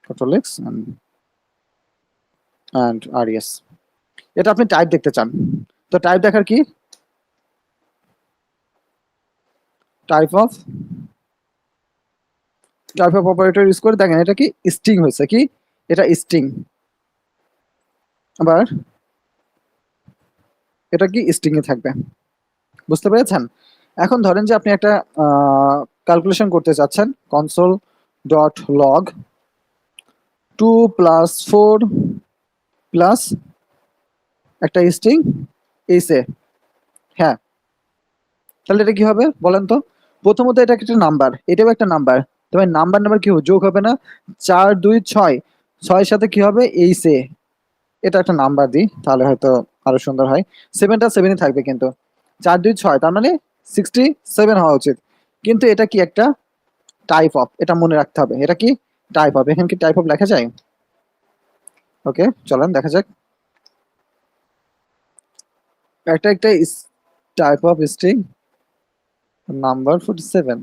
কন্ট্রোল এক্স অ্যান্ড আরিয়াস, এটা আপনি টাইপ দেখতে চান। তো টাইপ দেখার কি, টাইপ অফ অপারেটর ইউজ করে দেখেন এটা কি স্ট্রিং হয়েছে, কি এটা স্ট্রিং, আবার এটা কি স্ট্রিং এ থাকবে, বুঝতে পেরেছেন? এখন ধরেন যে আপনি একটা ক্যালকুলেশন করতে চাচ্ছেন, কনসোল ডট লগ 2 + 4 প্লাস একটা স্ট্রিং এইসে, হ্যাঁ, তাহলে এটা কি হবে বলেন তো? প্রথমত এটা একটা নাম্বার, এটাও একটা নাম্বার, তবে নাম্বার কি হবে, যোগ হবে না, 4 2 6, 6 সাথে কি হবে এইসে, এটা একটা নাম্বার দিই তাহলে হয়তো আরো সুন্দর হয়। 7টা 7ই থাকবে, কিন্তু 4 2 6 তার মানে 67 হওয়া উচিত। কিন্তু এটা কি একটা টাইপ অফ, এটা মনে রাখতে হবে, এটা কি টাইপ অফ। এখানে কি টাইপ অফ লেখা যায়? ওকে চলেন দেখা যাক। একটা একটা টাইপ অফ স্ট্রিং নাম্বার 47,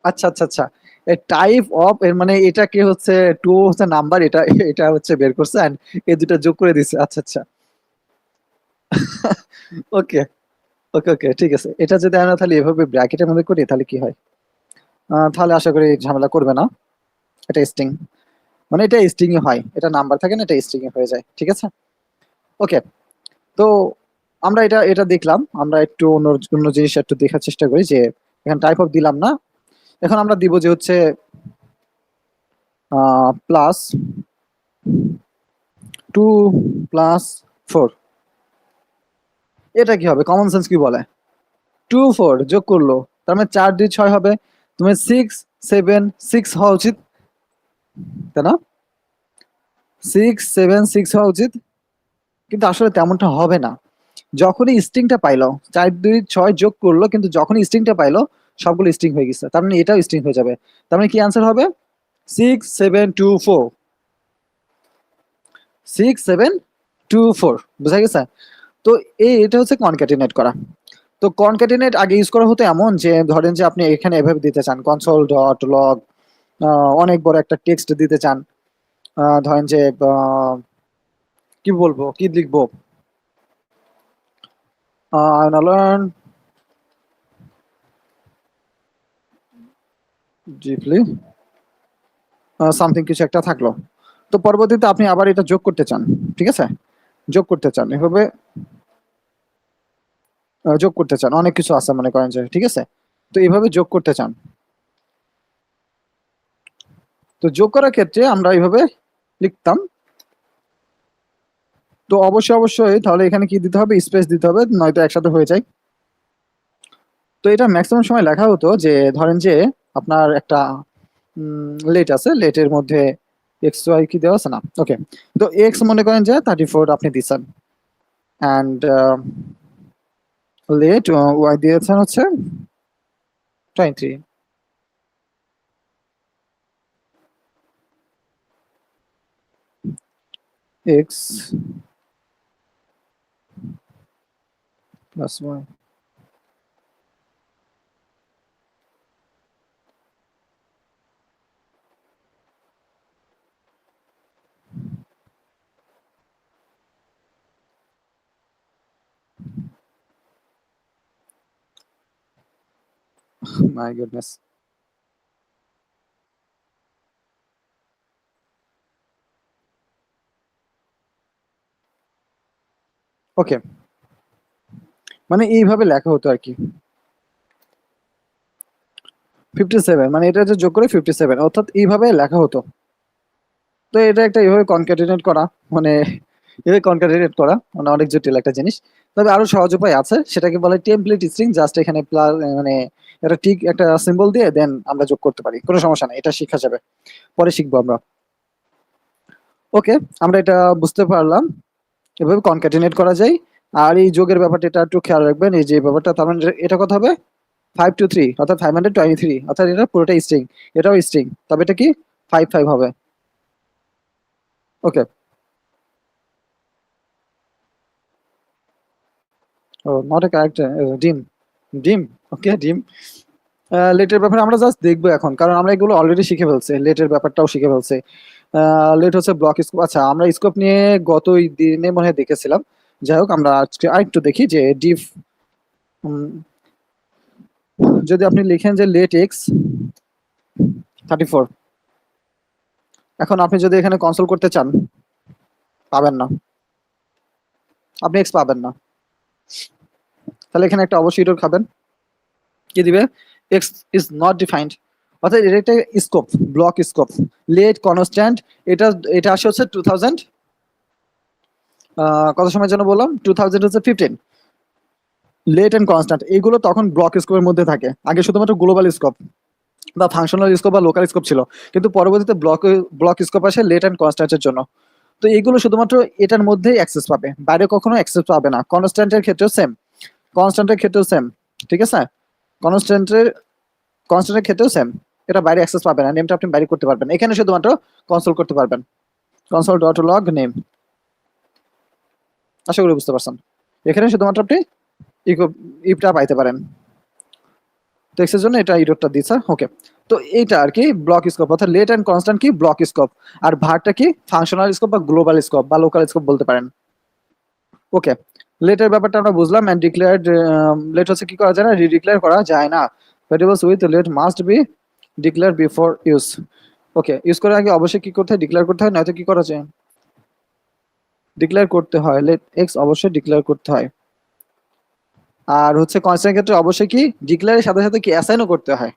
আচ্ছা আচ্ছা আচ্ছা, টাইপ অফ এর মানে এটাকে হচ্ছে টু হচ্ছে নাম্বার, এটা এটা হচ্ছে বের করছে and এই দুটো যোগ করে দিচ্ছে, আচ্ছা আচ্ছা। ওকে ওকে ওকে ঠিক আছে, এটা যদি আমরা তাহলে এভাবে ব্র্যাকেটের মধ্যে করি তাহলে কি হয়, তাহলে আশা করি ঝামেলা করবে না। এটা স্ট্রিং, মানে এটা স্ট্রিং এ হয়, এটা নাম্বার থাকে না, এটা স্ট্রিং এ হয়ে যায়, ঠিক আছে। ওকে, তো আমরা এটা এটা দেখলাম, আমরা একটু অন্য অন্য জিনিস একটু দেখার চেষ্টা করি, যে এখানে টাইপ অফ দিলাম না, এখন আমরা দিব যে হচ্ছে প্লাস 2 + 4, এটা কি হবে, কমন সেন্স কি বলে, 2 4 যোগ করলো, তার মানে 4 2 6 হবে, তুমি 6 7 6 হওয়া উচিত, তাই না? 6 7 6 হওয়া উচিত, কিন্তু আসলে তেমনটা হবে না। যখনই স্ট্রিংটা পাইলো 4 2 6 যোগ করলো, কিন্তু যখনই স্ট্রিংটা পাইলো সবগুলো স্ট্রিং হয়ে গেছে, তার মানে এটাও স্ট্রিং হয়ে যাবে। তার মানে কি অ্যান্সার হবে 6 7 2 4, 6 7 2 4, বুঝা গেছে? তো এটা হচ্ছে কনক্যাটিনেট করা। তো কনক্যাটিনেট আগে ইউজ করা হতো এমন যে ধরেন যে আপনি এখানে এভাবে দিতে চান কনসোল ডট লগ, অনেক বড় একটা টেক্সট দিতে চান, ধরেন যে কি বলবো, কি লিখবো, লার্ন ডিপলি সামথিং কিছু একটা থাকলো, তো পরবর্তীতে আপনি আবার এটা যোগ করতে চান, ঠিক আছে, যোগ করতে চান এভাবে, যোগ করতে চান অনেক কিছু আছে মনে করেন যে, ঠিক আছে, তো এইভাবে যোগ করতে চান। তো যোগ করার ক্ষেত্রে আমরা এইভাবে লিখতাম, তো অবশ্যই অবশ্যই তাহলে এখানে কি দিতে হবে, স্পেস দিতে হবে, নয়তো একসাথে হয়ে যায়। তো এটা ম্যাক্সিমাম সময় লেখা হতো যে ধরেন যে আপনার একটা লেট আছে, লেটের মধ্যে এক্স ওয়াই কি দেওয়া আছে না, ওকে, তো এক্স মনে করেন যে 34 আপনি দিচ্ছেন, অ্যান্ড লেট ওয়াই দিয়েছেন হচ্ছে 23, X plus Y, my goodness. Okay, মানে এইভাবে লেখা হতো আর কি, 57 মানে এটা যে যোগ করে 57, অর্থাৎ এইভাবে লেখা হতো। তো এটা একটা এইভাবে কনক্যাটিনেট করা, মানে এভাবে কনক্যাটিনেট করা মানে অনেক জটিল একটা জিনিস। তবে আরো সহজ উপায় আছে, সেটাকে বলে টেমপ্লেট স্ট্রিং, জাস্ট এখানে প্লাস মানে এটা ঠিক একটা সিম্বল দিয়ে দেন আমরা যোগ করতে পারি, কোনো সমস্যা নেই, এটা শেখা যাবে, পরে শিখবো আমরা। ওকে, আমরা এটা বুঝতে পারলাম এভাবে কনক্যাটিনেট করা যায়। আর এই যোগের ব্যাপারটা এটা একটু খেয়াল রাখবেন, এই যে ব্যাপারটা, তার মানে এটা কত হবে 523 অর্থাৎ 523, অর্থাৎ এটা পুরোটা স্ট্রিং, এটাও স্ট্রিং, তবে এটা কি 55 হবে। ওকে, ও নট এ ক্যারেক্টার, ডিম, ডিম, ওকে ডিম। লেটের ব্যাপারে আমরা জাস্ট দেখবো এখন, কারণ আমরা এগুলো অলরেডি শিখে ফেলছি, লেটের ব্যাপারটাও শিখে ফেলছি। লেট হচ্ছে ব্লক স্কোপ। আচ্ছা, আমরা স্কোপ নিয়ে গত দিনে মনে হয় দেখেছিলাম। যাই হোক, আমরা আজকে আরেকটু দেখি যে ডিফ, যদি আপনি লিখেন যে লেট এক্স 34, এখন আপনি যদি এখানে কনসোল করতে চান, পাবেন না, আপনি এক্স পাবেন না। তাহলে এখানে একটা অবশ্যই এরর খাবেন, কি দিবে, এক্স ইজ নট ডিফাইন্ড, অর্থাৎ এটা একটা scope, block scope, let constant. এটা এটা আসে হচ্ছে 2000, কত সময় যেন বললাম, 2000 হচ্ছে 15। লেট এন্ড কনস্ট্যান্ট এইগুলো তখন ব্লক স্কোপের মধ্যে থাকে, আগে শুধুমাত্র গ্লোবাল স্কোপ বা ফাংশনাল স্কোপ বা লোকাল স্কোপ ছিল, কিন্তু পরবর্তীতে ব্লক স্কোপ আসে লেট এন্ড কনস্ট্যান্টের জন্য। তো এইগুলো শুধুমাত্র এটার মধ্যেই অ্যাক্সেস পাবে, বাইরে কখনো অ্যাক্সেস পাবে না। কনস্ট্যান্টের ক্ষেত্রেও সেম, কনস্ট্যান্টের ক্ষেত্রেও সেম, ঠিক আছে, কনস্ট্যান্টের কনস্ট্যান্টের ক্ষেত্রেও সেম, এটা বাইরে অ্যাক্সেস পাবে না, নেমটা আপনি বাইরে করতে পারবেন, এখানে শুধুমাত্র কনসোল করতে পারবেন, কনসোল ডট লগ নেম। আশা করি বুঝতে পারছেন, এখানে শুধুমাত্র আপনি ইপটা পাইতে পারেন। তো এক্সের জন্য এটা ইরোরটা দিচ্ছে, ওকে। তো এইটা আর কি ব্লক স্কোপ, অর্থাৎ লেট এন্ড কনস্ট্যান্ট কি ব্লক স্কোপ, আর ভারটা কি ফাংশনাল স্কোপ বা গ্লোবাল স্কোপ বা লোকাল স্কোপ বলতে পারেন। ওকে, লেটের ব্যাপারটা আমরা বুঝলাম। এন্ড ডিক্লেয়ার্ড, লেট হচ্ছে কি করা যায় না, রিডিক্লেয়ার করা যায় না। Variables with let must be declare before use. Okay, use করার আগে অবশ্যই কি করতে হয়, ডিক্লেয়ার করতে হয়, নয়তো কি করা যায়, ডিক্লেয়ার করতে হয়, লেট এক্স অবশ্যই ডিক্লেয়ার করতে হয়। আর হচ্ছে কনস্ট্যান্টের ক্ষেত্রে অবশ্যই কি ডিক্লেয়ারের সাথে সাথে কি অ্যাসাইনও করতে হয়।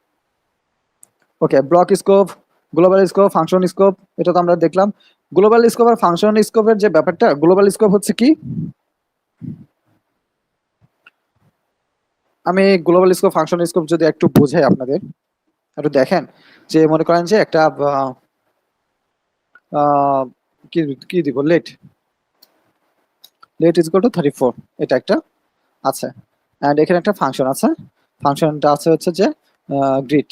Okay, block scope, global scope, function scope, এটা তো আমরা দেখলাম। গ্লোবাল স্কোপ আর ফাংশন স্কোপের যে ব্যাপারটা, গ্লোবাল স্কোপ হচ্ছে কি, আমি গ্লোবাল স্কোপ ফাংশন স্কোপ যদি একটু বোঝাই আপনাদের, একটু দেখেন যে মনে করেন যে একটা আহ, কি কি দিব, let, let is equal to 34, এটা একটা আছে। অ্যান্ড এখানে একটা ফাংশন আছে, ফাংশনটা আছে হচ্ছে যে গ্রিট,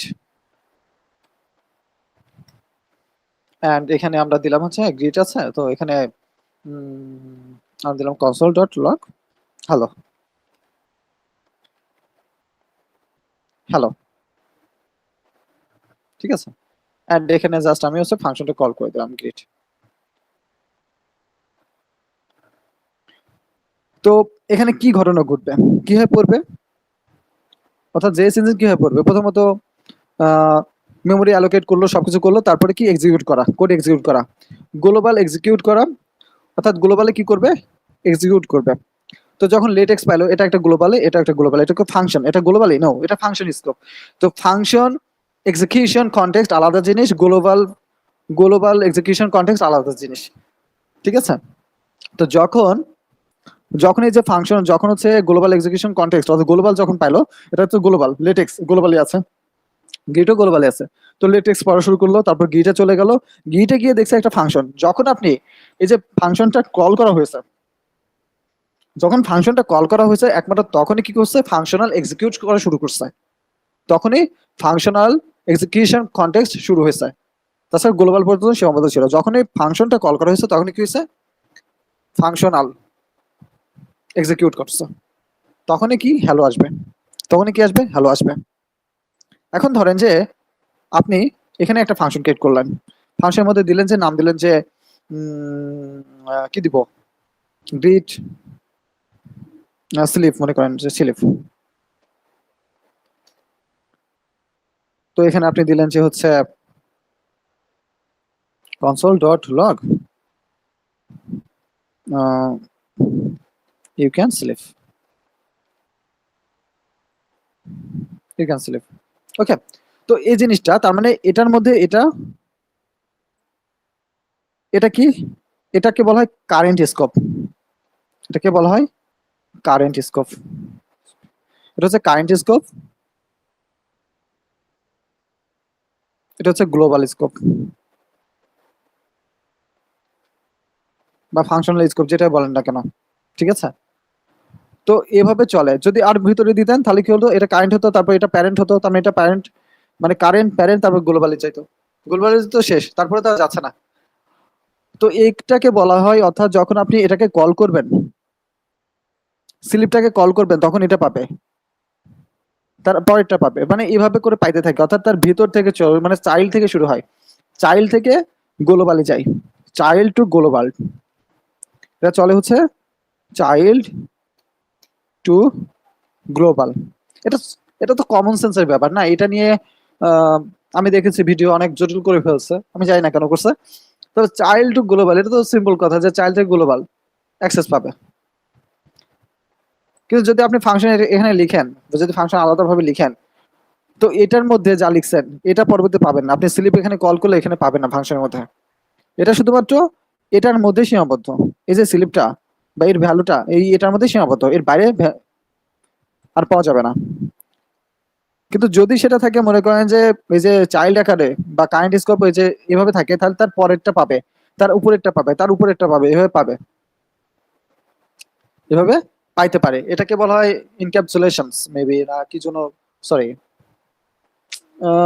অ্যান্ড এখানে আমরা দিলাম হচ্ছে গ্রিট আছে, তো এখানে আমরা দিলাম console dot log hello, hello, ঠিক আছে। অ্যান্ড এখানে জাস্ট আমি হচ্ছে ফাংশনটা কল করে দিলাম গ্রিট। তো এখানে কি ঘটনা ঘটবে, কি হয়ে পড়বে, অর্থাৎ জেএস ইঞ্জিন কি হয়ে পড়বে, প্রথমত মেমোরি অ্যালোকেট করলো, সবকিছু করলো, তারপরে কি এক্সিকিউট করা, কোড এক্সিকিউট করা, গ্লোবাল এক্সিকিউট করা, অর্থাৎ গ্লোবালে কি করবে, এক্সিকিউট করবে। তো যখন লেট এক্স পাইলো, এটা একটা গ্লোবালে, এটা একটা গ্লোবাল, এটা ফাংশন, এটা গ্লোবালি নো, এটা ফাংশন স্কোপ। তো ফাংশন এক্সিকিউশন কনটেক্সট আলাদা জিনিস, গ্লোবাল গ্লোবাল এক্সিকিউশন কনটেক্সট আলাদা জিনিস, ঠিক আছে। তো যখন যখন এই যে ফাংশন, যখন হচ্ছে গ্লোবাল এক্সিকিউশন কনটেক্সট অর্থাৎ গ্লোবাল যখন পাইলো, এটা হচ্ছে গ্লোবাল, লেটেক্স গ্লোবালি আছে, গিটও গ্লোবালি আছে। তো লেটেক্স পড়া শুরু করলো, তারপর গিটে চলে গেল, গিটে গিয়ে দেখছে একটা ফাংশন, যখন আপনি এই যে ফাংশনটা কল করা হয়েছে, যখন ফাংশনটা কল করা হয়েছে একমাত্র তখনই কি করছে, ফাংশনাল এক্সিকিউট করা শুরু করছে, তখনই ফাংশনাল এক্সিকিউশন কনটেক্সট শুরু হয়েছে। তাছাড়া গ্লোবাল পর্যন্ত সীমাবদ্ধ ছিল, যখন এই ফাংশনটা কল করা হয়েছে তখনই কি হয়েছে, ফাংশনাল এক্সিকিউট করছে, তখনই কি হ্যালো আসবে, তখনই কি আসবে, হ্যালো আসবে। এখন ধরেন যে আপনি এখানে একটা ফাংশন ক্রিয়েট করলেন, ফাংশনের মধ্যে দিলেন যে নাম দিলেন যে কি দিব, গ্রিট স্লিপ, মনে করেন যে স্লিপ। তো এখানে আপনি দিলেন যে হচ্ছে console dot log you can slip, you can slip, okay. তো এই জিনিসটা তার মানে এটার মধ্যে এটা, এটা কি, এটাকে বলা হয় কারেন্ট স্কোপ, এটাকে বলা হয় কারেন্ট স্কোপ, এটা হচ্ছে কারেন্ট স্কোপ, এটা হচ্ছে গ্লোবাল স্কোপ বা ফাংশনাল স্কোপ, যেটাই বলেন না কেন, ঠিক আছে। তো এভাবে চলে, যদি আর ভিতরে দিতেন তাহলে কি হতো, এটা কারেন্ট হতো, তারপর এটা প্যারেন্ট হতো, তার মানে এটা প্যারেন্ট, মানে কারেন্ট প্যারেন্ট, তারপর গ্লোবালি চাইতো, গ্লোবালি তো শেষ, তারপরে তো আর যাচ্ছে না। তো এটাকে বলা হয়, অর্থাৎ যখন আপনি এটাকে কল করবেন, স্লিপটাকে কল করবেন, তখন এটা পাবে, তার পরেরটা পাবে, মানে এইভাবে করে পাইতে থাকে। অর্থাৎ তার ভিতর থেকে মানে চাইল্ড থেকে শুরু হয়, চাইল্ড থেকে গ্লোবালে যায়, চাইল্ড টু গ্লোবাল, এটা চলে হচ্ছে চাইল্ড টু গ্লোবাল। এটা এটা তো কমন সেন্সের ব্যাপার না, এটা নিয়ে আমি দেখেছি ভিডিও অনেক জটিল করে ফেলছে, আমি জানি না কেন করছে। তবে চাইল্ড টু গ্লোবাল এটা তো সিম্পল কথা, যে চাইল্ড থেকে গ্লোবাল অ্যাক্সেস পাবে। কিন্তু যদি আপনি ফাংশন এখানে লিখেন, যদি ফাংশন আলাদাভাবে লিখেন, তো এটার মধ্যে যা লিখছেন এটা পরবর্তী পাবেন না, আপনি স্লিপ এখানে কল করলে এখানে পাবেন না ফাংশনের মধ্যে। এটা শুধুমাত্র এটার মধ্যে সীমাবদ্ধ, এই যে স্লিপটা বা এর ভ্যালুটা এটার মধ্যে সীমাবদ্ধ, এর বাইরে আর পাওয়া যাবে না। কিন্তু যদি সেটা থাকে, মনে করেন যে এই যে চাইল্ড আকারে বা কারেন্ট স্কোপ এই যে এভাবে থাকে, তাহলে তার পরেরটা পাবে, তার উপরেরটা পাবে, তার উপরেরটা পাবে, এভাবে পাবে, এভাবে পাইতে পারে। এটাকে বলা হয় ইনক্যাপসুলেশনস মেবি, না কি জন্য, সরি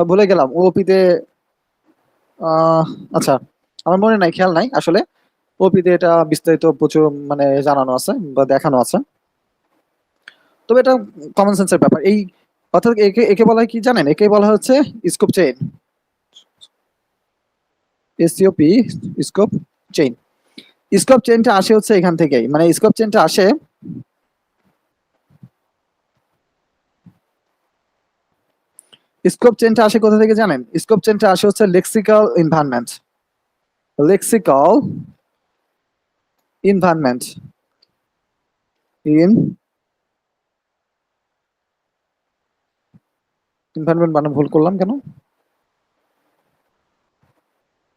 ভুলে গেলাম ওপিতে। আচ্ছা, আমার মনে নাই, খেয়াল নাই আসলে। ওপিতে এটা বিস্তারিত প্রচুর মানে জানানো আছে বা দেখানো আছে। তবে এটা কমন সেন্সের ব্যাপার। এই অর্থাৎ একে একে বলা হয় কি জানেন, একে বলা হচ্ছে scope chain, SCOP, scope chain. Scope চেইনটা আসে হচ্ছে এখান থেকেই, মানে স্কোপ চেইনটা আসে, স্কোপ চেইনটা আসে কোথা থেকে জানেন? স্কোপ চেইনটা আসে হচ্ছে lexical environment, lexical environment, in environment মানে ভুল করলাম কেন,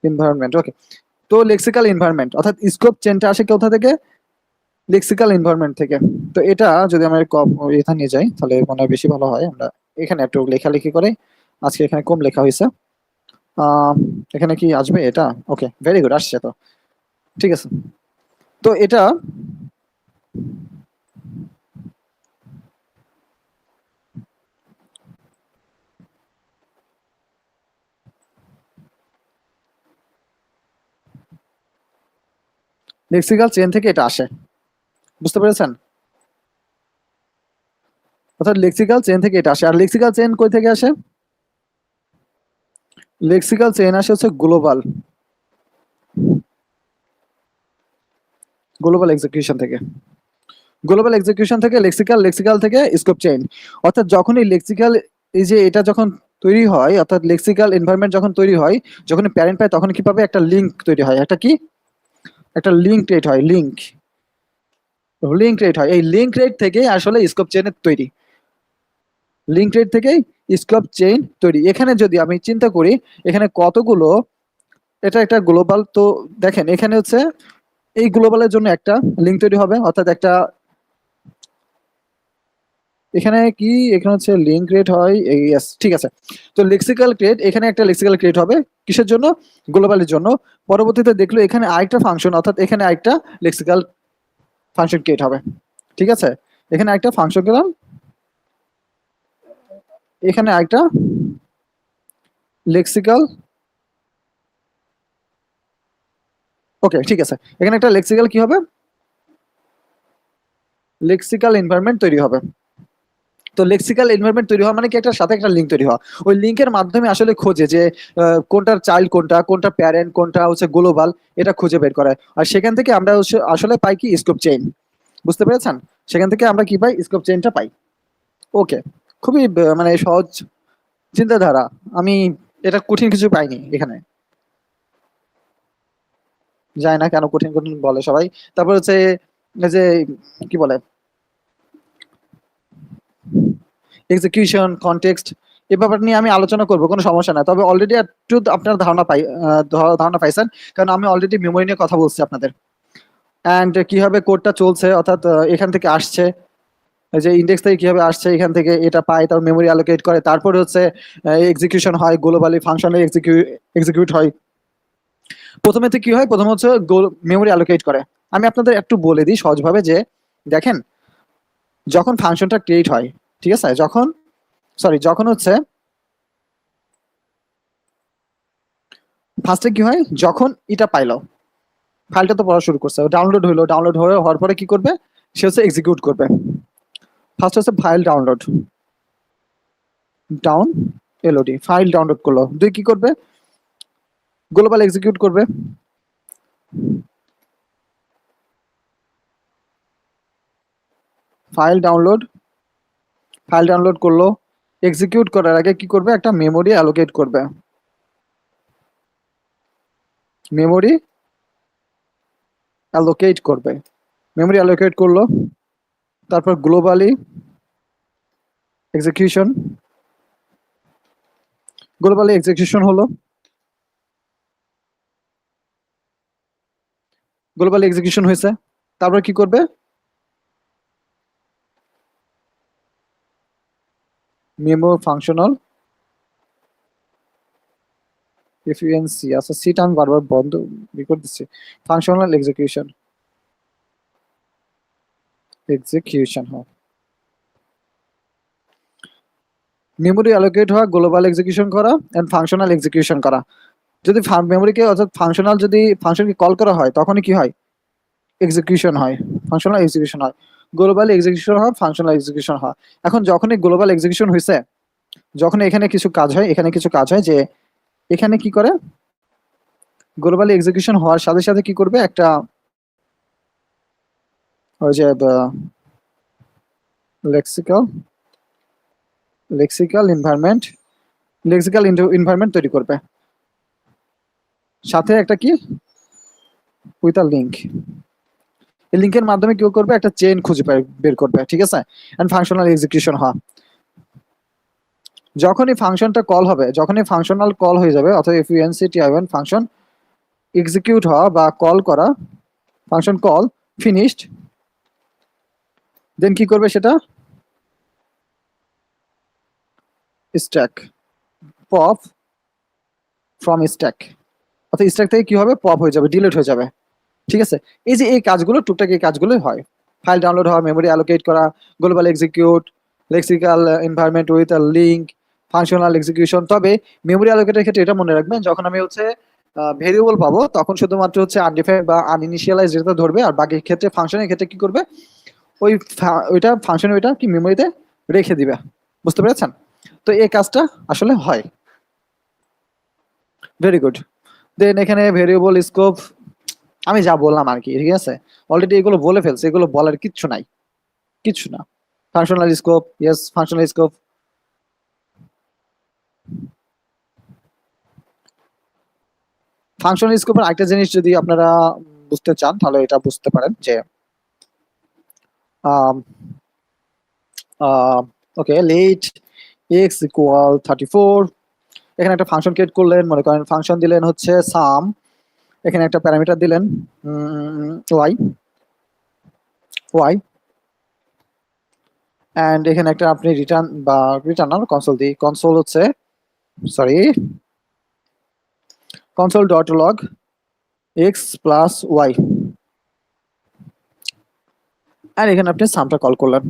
এনভায়রনমেন্ট, ওকে। তো লেক্সিক্যাল এনভায়রনমেন্ট, অর্থাৎ স্কোপ চেইনটা আসে কোথা থেকে? লেক্সিক্যাল এনভায়রনমেন্ট থেকে। তো এটা যদি আমরা এখানে নিয়ে যাই, তাহলে মনে হয় বেশি ভালো হয়। আমরা এখানে একটু লেখালেখি করে, আজকে এখানে কম লেখা হয়েছে। আহ এখানে কি আসবে এটা? ওকে, ভেরি গুড, আসছে তো, ঠিক আছে। তো এটা লেক্সিক্যাল চেইন থেকে এটা আসে, বুঝতে পেরেছেন? অর্থাৎ লেক্সিক্যাল চেইন থেকে এটা আসে। আর লেক্সিক্যাল চেইন কই থেকে আসে? লেক্সিক্যাল চেইন আসে হচ্ছে গ্লোবাল, গ্লোবাল এক্সিকিউশন থেকে, গ্লোবাল এক্সিকিউশন থেকে লেক্সিক্যাল, লেক্সিক্যাল থেকে স্কোপ চেইন। অর্থাৎ যখনই লেক্সিক্যাল, এই যে এটা যখন তৈরি হয়, অর্থাৎ লেক্সিক্যাল এনভায়রনমেন্ট যখন তৈরি হয়, যখন প্যারেন্ট পায়, তখন কি পাবে? একটা লিঙ্ক তৈরি হয়, একটা কি, একটা লিঙ্ক ক্রিয়েট হয়, লিঙ্ক, লিঙ্ক ক্রিয়েট হয়। এই লিঙ্ক ক্রিয়েট থেকে আসলে স্কোপ চেইনের তৈরি, লিঙ্ক রেট থেকেই স্কোপ চেইন তৈরি। এখানে যদি আমি চিন্তা করি, এখানে কতগুলো, এটা একটা গ্লোবাল, তো দেখেন এখানে হচ্ছে এই গ্লোবালের জন্য একটা লিঙ্ক তৈরি হবে, অর্থাৎ একটা, এখানে কি, এখানে হচ্ছে লিঙ্ক রেট হয়, ইয়েস ঠিক আছে। তো লেক্সিক্যাল ক্রিয়েট, এখানে একটা লেক্সিক্যাল ক্রিয়েট হবে, কিসের জন্য? গ্লোবালের জন্য। পরবর্তীতে দেখলো এখানে আরেকটা ফাংশন, অর্থাৎ এখানে আরেকটা লেক্সিক্যাল ফাংশন ক্রিয়েট হবে, ঠিক আছে। এখানে একটা ফাংশন দিলাম, এখানে আরেকটা লেক্সিক্যাল, ওকে ঠিক আছে, এখানে একটা লেক্সিক্যাল কি হবে, লেক্সিক্যাল এনভায়রনমেন্ট তৈরি হবে। তো লেক্সিক্যাল এনভায়রনমেন্ট তৈরি হওয়া মানে কি, একটা সাথে একটা লিঙ্ক তৈরি হওয়া। ওই লিঙ্কের মাধ্যমে আসলে খোঁজে যে কোনটার চাইল্ড কোনটা, কোনটা প্যারেন্ট, কোনটা হচ্ছে গ্লোবাল, এটা খুঁজে বের করে। আর সেখান থেকে আমরা আসলে পাই কি, স্কোপ চেইন। বুঝতে পেরেছেন? সেখান থেকে আমরা কি পাই? স্কোপ চেইনটা পাই। ওকে, খুবই মানে সহজ চিন্তাধারা। আমি এটা কঠিন কিছু পাইনি এখানে, জানি না কেন কঠিন কঠিন বলে সবাই। তারপর হচ্ছে এই যে কি বলে, এক্সিকিউশন, কনটেক্সট, এই ব্যাপার নিয়ে আমি আলোচনা করবো, কোনো সমস্যা না। তবে অলরেডি একটু আপনার ধারণা পাই, ধারণা পাইছেন, কারণ আমি অলরেডি মেমোরি নিয়ে কথা বলছি আপনাদের। অ্যান্ড কিভাবে কোডটা চলছে, অর্থাৎ এখান থেকে আসছে, এই যে ইন্ডেক্স থেকে কিভাবে আসছে, এখান থেকে এটা পায়, তার মেমোরি অ্যালোকেট করে, তারপরে হচ্ছে এক্সিকিউশন হয়, গ্লোবালি ফাংশনে এক্সিকিউট হয়। প্রথমে তো কি হয়, প্রথমে হচ্ছে মেমোরি অ্যালোকেট করে। আমি আপনাদের একটু বলে দিই সহজভাবে, যে দেখেন যখন ফাংশনটা ক্রিয়েট হয়, ঠিক আছে, যখন, সরি, যখন হচ্ছে ফার্স্টে কি হয়, যখন এটা পাইলো, ফাইলটা তো পড়া শুরু করছে, ডাউনলোড হলো, ডাউনলোড হওয়ার পরে কি করবে, সে হচ্ছে এক্সিকিউট করবে। ফার্স্ট হচ্ছে file download, down LOD, file download করলো। দুই কি করবে, গ্লোবাল এক্সিকিউট করবে। ফাইল ডাউনলোড করলো, এক্সিকিউট করার আগে কি করবে, একটা মেমোরি অ্যালোকেট করবে। মেমোরি অ্যালোকেট করবে, মেমোরি অ্যালোকেট করলো, তারপর গ্লোবালি এক্সিকিউশন, গ্লোবালি এক্সিকিউশন হলো, গ্লোবালি এক্সিকিউশন হয়েছে। তারপর কি করবে, মেমো ফাংশনাল এফিউএনসি, আচ্ছা সিট আমি বারবার বন্ধ করে দিচ্ছি, ফাংশনাল এক্সিকিউশন, হ্যাঁ, মেমোরি অ্যালোকেট হওয়া, গ্লোবাল এক্সিকিউশন করা এন্ড ফাংশনাল এক্সিকিউশন করা। যদি মেমোরিকে অর্থাৎ ফাংশনাল যদি ফাংশনকে কল করা হয় তখনই কি হয়, এক্সিকিউশন হয়, ফাংশনাল এক্সিকিউশন হয়। গ্লোবাল এক্সিকিউশন হয়, ফাংশনাল এক্সিকিউশন হয়। এখন যখনই গ্লোবাল এক্সিকিউশন হয়েছে, যখন এখানে কিছু কাজ হয়, এখানে কিছু কাজ হয় যে এখানে কি করে, গ্লোবালি এক্সিকিউশন হওয়ার সাথে সাথে কি করবে, একটা ওই যে লেক্সিক্যাল এনভায়রনমেন্ট তৈরি করবে, সাথে একটা কি উইথ আ লিঙ্ক, এই লিঙ্কের মাধ্যমে কি করবে, একটা চেইন খুঁজে বের করবে, ঠিক আছে। এন্ড ফাংশনাল এক্সিকিউশন হয়, যখনই ফাংশনটা কল হবে, যখনই ফাংশনাল কল হয়ে যাবে, অর্থাৎ এফইএনসিটিআইওএন ফাংশন এক্সিকিউট হওয়া বা কল করা, ফাংশন কল ফিনিশড, দেন কি করবে সেটা, স্ট্যাক পপ ফ্রম স্ট্যাক, অর্থাৎ স্ট্যাক থেকে কি হবে, পপ হয়ে যাবে, ডিলিট হয়ে যাবে, ঠিক আছে। এই যে এই কাজগুলো টুকটাক এই কাজগুলো হয়, ফাইল ডাউনলোড হওয়া, মেমোরি অ্যালোকেট করা, global execute, lexical environment with a link, functional execution. তবে মেমোরি অ্যালোকেটের ক্ষেত্রে এটা মনে রাখবেন, যখন আমি হচ্ছে ভেরিয়েবল পাবো তখন শুধুমাত্র হচ্ছে আনডিফাইন্ড বা আনইনিশিয়ালাইজ ডেটা ধরবে, আর বাকি ক্ষেত্রে ফাংশনের ক্ষেত্রে কি করবে, ওইটা ফাংশন ওইটা কি মেমোরিতে রেখে দিবে, বুঝতে পেরেছেন। তো এই কাজটা আসলে হয়। Very good. দেন এখানে ভেরিয়েবল স্কোপ, আমি যা বললাম আর কি, ঠিক আছে, অলরেডি এগুলো বলে ফেলছে, এগুলো বলার কিচ্ছু নাই, কিচ্ছু না। Functional scope, yes functional scope, functional স্কোপের আরেকটা জিনিস যদি আপনারা বুঝতে চান তাহলে এটা বুঝতে পারেন যে ওকে, লেট এক্স ইকুয়াল 34, এখানে একটা ফাংশন ক্রিয়েট করলেন, মনে করেন ফাংশন দিলেন হচ্ছে সাম, এখানে একটা প্যারামিটার দিলেন ওয়াই, এন্ড এখানে একটা আপনি রিটার্ন না কনসোল দিই, কনসোল হচ্ছে sorry console dot log X plus Y, আর এখানে আপনি সামটা কল করলেন,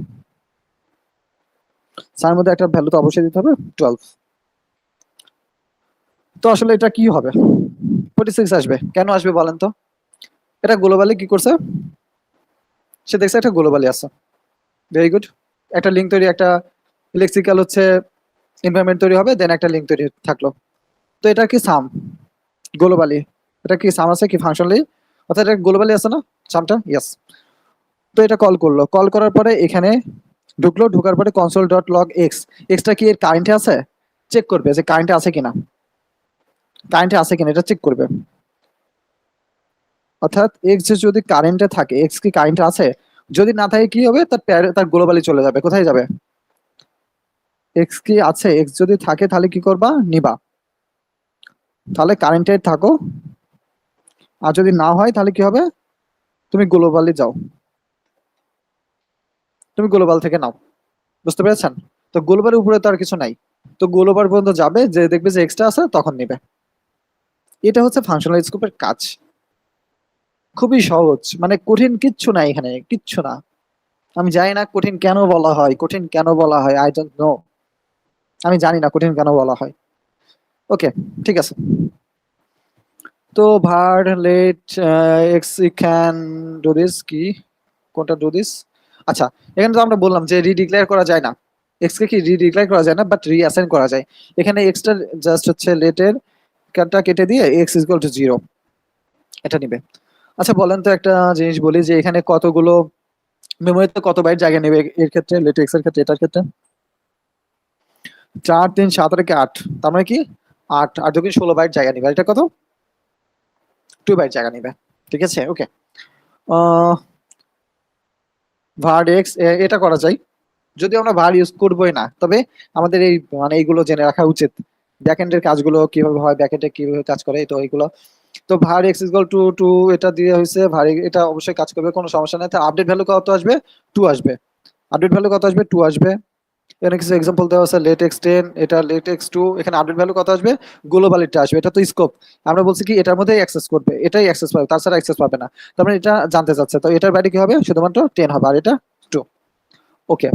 সামের মধ্যে একটা ভ্যালু তো অবশ্যই দিতে হবে 12। তো আসলে এটা কি হবে, 46 আসবে, কেন আসবে বলেন তো, এটা গ্লোবালি কি করছে, সে দেখছে একটা গ্লোবালি আছে, ভেরি গুড, একটা লিঙ্ক তৈরি, একটা লেক্সিক্যাল হচ্ছে এনভায়রনমেন্ট তৈরি হবে, দেন একটা লিঙ্ক তৈরি থাকলো। তো এটা কি সাম গ্লোবালি, এটা কি সাম আছে কি ফাংশনালি, অর্থাৎ এটা গ্লোবালি আছে না সামটা, ইয়েস। তো এটা কল করলো, কল করার পরে এখানে ঢুকলো, ঢোকার পরে console dot log x, extra কি এর কারেন্টে আছে, চেক করবে যে কারেন্টে আছে কিনা, কারেন্টে আছে কিনা এটা চেক করবে, অর্থাৎ এক্স যদি কারেন্টে থাকে, এক্স কি কারেন্টে আছে, যদি না থাকে কি হবে, তার গ্লোবালি চলে যাবে, কোথায় যাবে, এক্স কি আছে, এক্স যদি থাকে তাহলে কি করবা, নিবা, তাহলে কারেন্টে থাকো, আর যদি না হয় তাহলে কি হবে, তুমি গ্লোবালি যাও, তুমি গ্লোবাল থেকে নাও, বুঝতে পেরেছেন। তো গ্লোবালের উপরে তো আর কিছু নাই, তো গ্লোবাল পর্যন্ত যাবে, যে দেখবে যে এক্সট্রা আছে তখন নিবে। এটা হচ্ছে ফাংশনাল স্কোপের কাজ, খুবই সহজ, মানে কঠিন কিচ্ছু নাই এখানে, কিচ্ছু না। আমি জানি না কঠিন কেন বলা হয়, কঠিন কেন বলা হয়, আই ডোন্ট নো, আমি জানি না কঠিন কেন বলা হয়। ওকে, ঠিক আছে। তো var let x can do this কি কোনটা do this, আচ্ছা এখানে তো আমরা বললাম যে রিডিক্লেয়ার করা যায় না, x কে কি রিডিক্লেয়ার করা যায় না বাট রিঅ্যাসাইন করা যায়। এখানে x টা জাস্ট হচ্ছে লেটের কাটা কেটে দিয়ে x = 0 এটা নিবে। আচ্ছা বলেন তো একটা জিনিস বলি যে এখানে কতগুলো মেমোরিতে কত বাইট জায়গা নেবে এর ক্ষেত্রে, লেট x এর ক্ষেত্রে, এটার ক্ষেত্রে 4 3 7 আর 8, তার মানে কি 8 আর 2 16 বাইট জায়গা নেবে। এটা কত 2 বাইট জায়গা নেবে। ঠিক আছে ওকে। var x এটা করা যায়, যদি আমরা var ইউজ করবোই না তবে আমাদের এই মানে এইগুলো জেনে রাখা উচিত, ব্যাকএন্ডের কাজগুলো কিভাবে হয়, ব্যাকএন্ডে কিভাবে কাজ করে, তো এইগুলো তো var x = 2 এটা দিয়ে হইছে var এটা অবশ্যই কাজ করবে, কোনো সমস্যা নাই। তো আপডেট ভ্যালু কত আসবে 2 আসবে, আপডেট ভ্যালু কত আসবে 2 আসবে। এখানে কিছু এক্সাম্পল দেওয়া আছে লেট x10, এটা লেট x2, এখানে আপডেট ভ্যালু কত আসবে গ্লোবালিটি আসবে। এটা তো স্কোপ, আমরা বলছি কি এটার মধ্যেই অ্যাক্সেস করবে, এটাই অ্যাক্সেস পাবে, তাছাড়া অ্যাক্সেস পাবে না। তার মানে এটা জানতে চাচ্ছে, তো এটার ভ্যালু কি হবে শুধুমাত্র 10 হবে আর এটা 2। ওকে।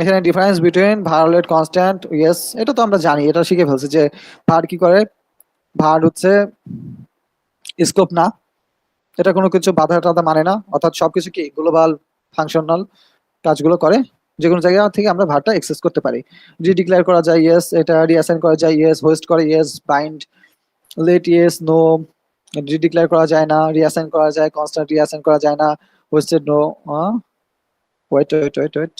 এখানে difference between violet constant, yes এটা তো আমরা জানি, এটা শিখে ফেলছি যে ভার কি করে, ভার হচ্ছে স্কোপ না, এটা কোনো কিছু বাধা টাধা মানে না, অর্থাৎ সবকিছু কি গ্লোবাল ফাংশনাল কাজগুলো করে, যে কোনো জায়গা থেকে আমরা ভারটা অ্যাক্সেস করতে পারি। রিডিক্লেয়ার করা যায় ইয়েস, এটা রিঅ্যাসাইন করা যায় ইয়েস, হোস্ট করে yes, bind let yes no, redeclare করা যায় না, রিঅ্যাসাইন করা যায়, কনস্ট্যান্ট রিঅ্যাসাইন করা যায় না, hoisted no. Wait wait wait wait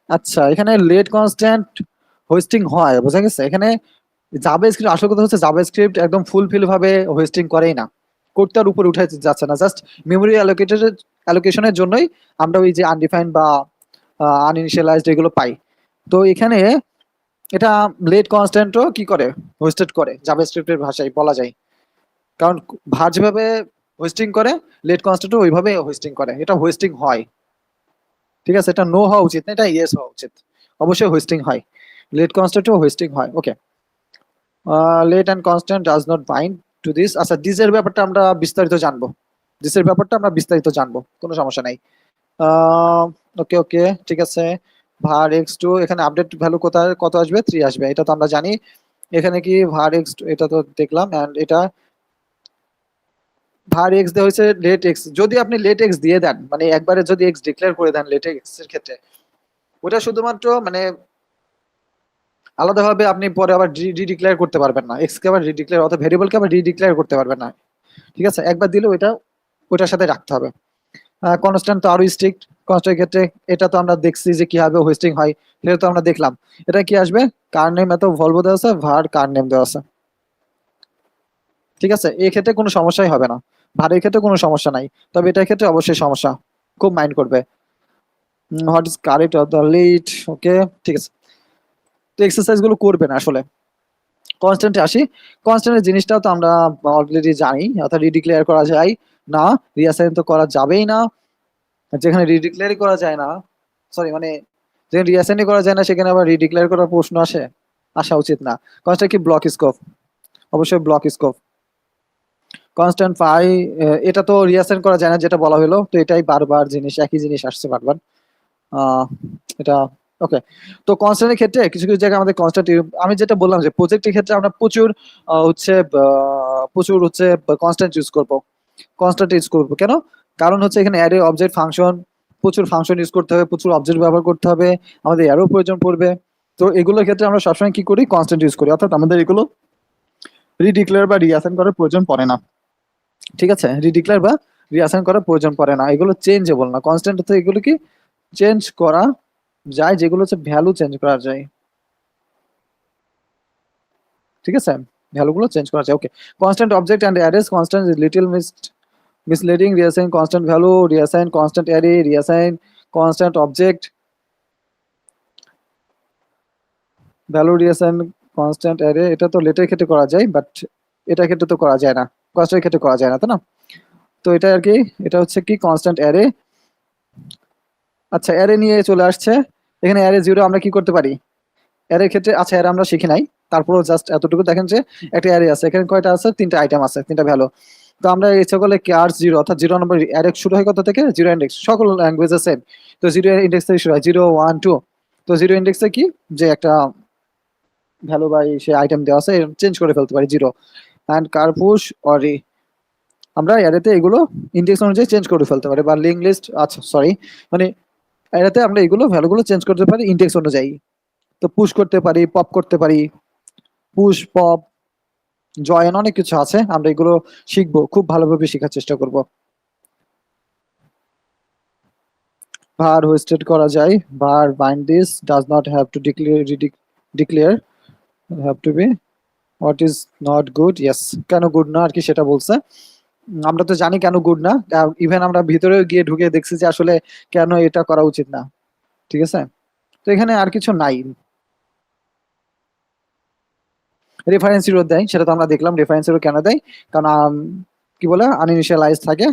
আচ্ছা এখানে লেট কনস্ট্যান্ট হোস্টিং হয়, বোঝা গেছে। এখানে জাভাস্ক্রিপ্ট, আসল কথা হচ্ছে জাভাস্ক্রিপ্ট একদম ফুলফিল ভাবে হোস্টিং করেই না, কোডটার উপরে উঠে যাচ্ছে না, জাস্ট মেমোরি অ্যালোকেশনের জন্যই আমরা ওই যে আনডিফাইন্ড বা আনইনিশিয়ালাইজড এগুলো পাই। তো এখানে এটা লেট কনস্ট্যান্টও কি করে হোস্টেড করে জাভাস্ক্রিপ্টের ভাষায় বলা যায়, কারণ ভার যেভাবে হোস্টিং করে লেট কনস্ট্যান্টও ওইভাবে হোস্টিং করে, এটা হোস্টিং হয়। ঠিক আছে, এটা নো হওয়া উচিত না, এটা ইয়েস হওয়া উচিত, অবশ্যই হোস্টিং হয়, লেট কনস্ট্যান্টও হোস্টিং হয়। Okay, let and constant does not bind to this. আচ্ছা ডিজের ব্যাপারটা আমরা বিস্তারিত জানবো, ডিসের ব্যাপারটা আমরা বিস্তারিত জানবো, কোনো সমস্যা নাই। ওকে ওকে ঠিক আছে। var x2 এখানে আপডেট ভ্যালু কোথায় কত আসবে 3 আসবে, এটা তো আমরা জানি। এখানে কি var x2 এটা তো দেখলাম, এন্ড এটা var x দেওয়া হয়েছে লেট x, যদি আপনি লেট x দিয়ে দেন মানে একবারে যদি x ডিক্লেয়ার করে দেন লেট x এর ক্ষেত্রে, ওটা শুধুমাত্র মানে আলাদাভাবে আপনি পরে আবার রিডিক্লেয়ার করতে পারবেন না, x কে আবার রিডিক্লেয়ার অথবা ভেরিয়েবলকে আবার রিডিক্লেয়ার করতে পারবেন না। ঠিক আছে, একবার দিলে ওইটা ওইটার সাথে রাখতে হবে। কনস্ট্যান্ট তো আরো স্ট্রিক্ট, কনস্ট্যান্ট ক্ষেত্রে এটা তো আমরা দেখছি যে কিভাবে হোস্টিং হয়, সেটা তো আমরা দেখলাম। এটা কি আসবে কার নেম, এত ভলভো দেওয়া আছে, var কার নেম দেওয়া আছে। ঠিক আছে, এই ক্ষেত্রে কোনো সমস্যাই হবে না, ভারের ক্ষেত্রে কোনো সমস্যা নাই, তবে এটার ক্ষেত্রে অবশ্যই সমস্যা, খুব মাইন্ড করবে। What is correct of the let, okay ঠিক আছে। তো এক্সারসাইজ গুলো করবে না আসলে। কনস্ট্যান্টে আসি, কনস্ট্যান্টের জিনিসটাও তো আমরা অলরেডি জানি, অর্থাৎ রিডিক্লেয়ার করা যায় না, রিঅ্যাসাইন তো করা যাবেই না, যেখানে রিডিক্লেয়ারই করা যায় না, সরি মানে যেখানে রিঅ্যাসাইনই করা যায় না সেখানে আবার রিডিক্লেয়ার করার প্রশ্ন আসা উচিত না। কনস্ট্যান্ট কি ব্লক স্কোপ, অবশ্যই ব্লক স্কোপ। কনস্ট্যান্ট পাই এটা তো রিঅ্যাসাইন করা যায় না যেটা বলা হলো, তো এটাই বারবার জিনিস, একই জিনিস আসছে বারবার। এটা ওকে। তো কনস্ট্যান্টের ক্ষেত্রে কিছু কিছু জায়গায় আমাদের কনস্ট্যান্ট, আমি যেটা বললাম যে প্রজেক্টের ক্ষেত্রে আমরা প্রচুর হচ্ছে কনস্ট্যান্ট ইউজ করব, কনস্ট্যান্ট ইউজ করব কেন, কারণ হচ্ছে এখানে অ্যারে অবজেক্ট ফাংশন, প্রচুর ফাংশন ইউজ করতে হবে, প্রচুর অবজেক্ট ব্যবহার করতে হবে, আমাদের অ্যারো প্রয়োজন পড়বে। তো এগুলোর ক্ষেত্রে আমরা সবসময় কি করি কনস্ট্যান্ট ইউজ করি, অর্থাৎ আমাদের এগুলো রিডিক্লেয়ার বা রিঅ্যাসাইন করার প্রয়োজন পড়ে না। ঠিক আছে, রিডিক্লেয়ার বা রিঅ্যাসাইন করার প্রয়োজন পড়ে না, এগুলো চেঞ্জেবল না। কনস্ট্যান্ট হচ্ছে এগুলো কি চেঞ্জ করা যায়, যেগুলো হচ্ছে ভ্যালু চেঞ্জ করা যায়। ঠিক আছে, ভ্যালুগুলো চেঞ্জ করা যায়। Okay, constant object and arrays, constant little misleading, reassign constant value, reassign constant array, reassign constant object, value reassign constant array, এটা তো লেটের ক্ষেত্রে করা যায় বাট এটার ক্ষেত্রে তো করা যায় না, কনস্ট্যান্টের ক্ষেত্রে করা যায় না, তাই না। তো এটা আর কি, এটা হচ্ছে কি কনস্ট্যান্ট অ্যারে। আচ্ছা অ্যারে নিয়ে চলে আসছে, এখানে অ্যারে জিরো আমরা কি করতে পারি অ্যারের ক্ষেত্রে, আচ্ছা অ্যারে আমরা শিখি নাই, তারপরেও জাস্ট এতটুকু দেখেন যে একটা অ্যারে আছে, এখানে কয়টা আছে, 3টা আইটেম আছে, 3টা ভ্যালু। তো আমরা ইচ্ছা করলে কার জিরো, অর্থাৎ 0 নম্বর অ্যারে শুরু হয় কত থেকে, 0 ইন্ডেক্স, সকল ল্যাঙ্গুয়েজে সেম। তো 0 ইন্ডেক্স থেকে শুরু হয় 0 1 2, তো 0 ইন্ডেক্সে কি যে একটা ভ্যালু বা সে আইটেম দেওয়া আছে চেঞ্জ করে ফেলতে পারি 0 অ্যান্ড কার পুশ অর আমরা অ্যারেতে এগুলো ইন্ডেক্স অনুযায়ী চেঞ্জ করে ফেলতে পারি বা লিঙ্ক লিস্ট, আচ্ছা সরি, মানে অ্যারেতে আমরা এগুলো ভ্যালুগুলো চেঞ্জ করতে পারি ইন্ডেক্স অনুযায়ী। তো পুশ করতে পারি, পপ করতে পারি, পুশ পপ জয়েন অনেক কিছু আছে, আমরা এগুলো শিখবো, খুব ভালোভাবে শেখার চেষ্টা করব। var হোস্টেড করা যায়, var bind this does not have to declare have to be what is not good, yes, কেন গুড না আর কি সেটা বলছে। আমরা তো জানি কেন গুড না, ইভেন আমরা ভিতরে গিয়ে ঢুকে দেখছি যে আসলে কেন এটা করা উচিত না, ঠিক আছে। তো এখানে আর কিছু নাই। রেফারেন্স ইরো দেয়, সেটা তো আমরা দেখলাম রেফারেন্স ইরো কেন দেয়, কারণ কি বলে আনইনিশিয়ালাইজ থাকে,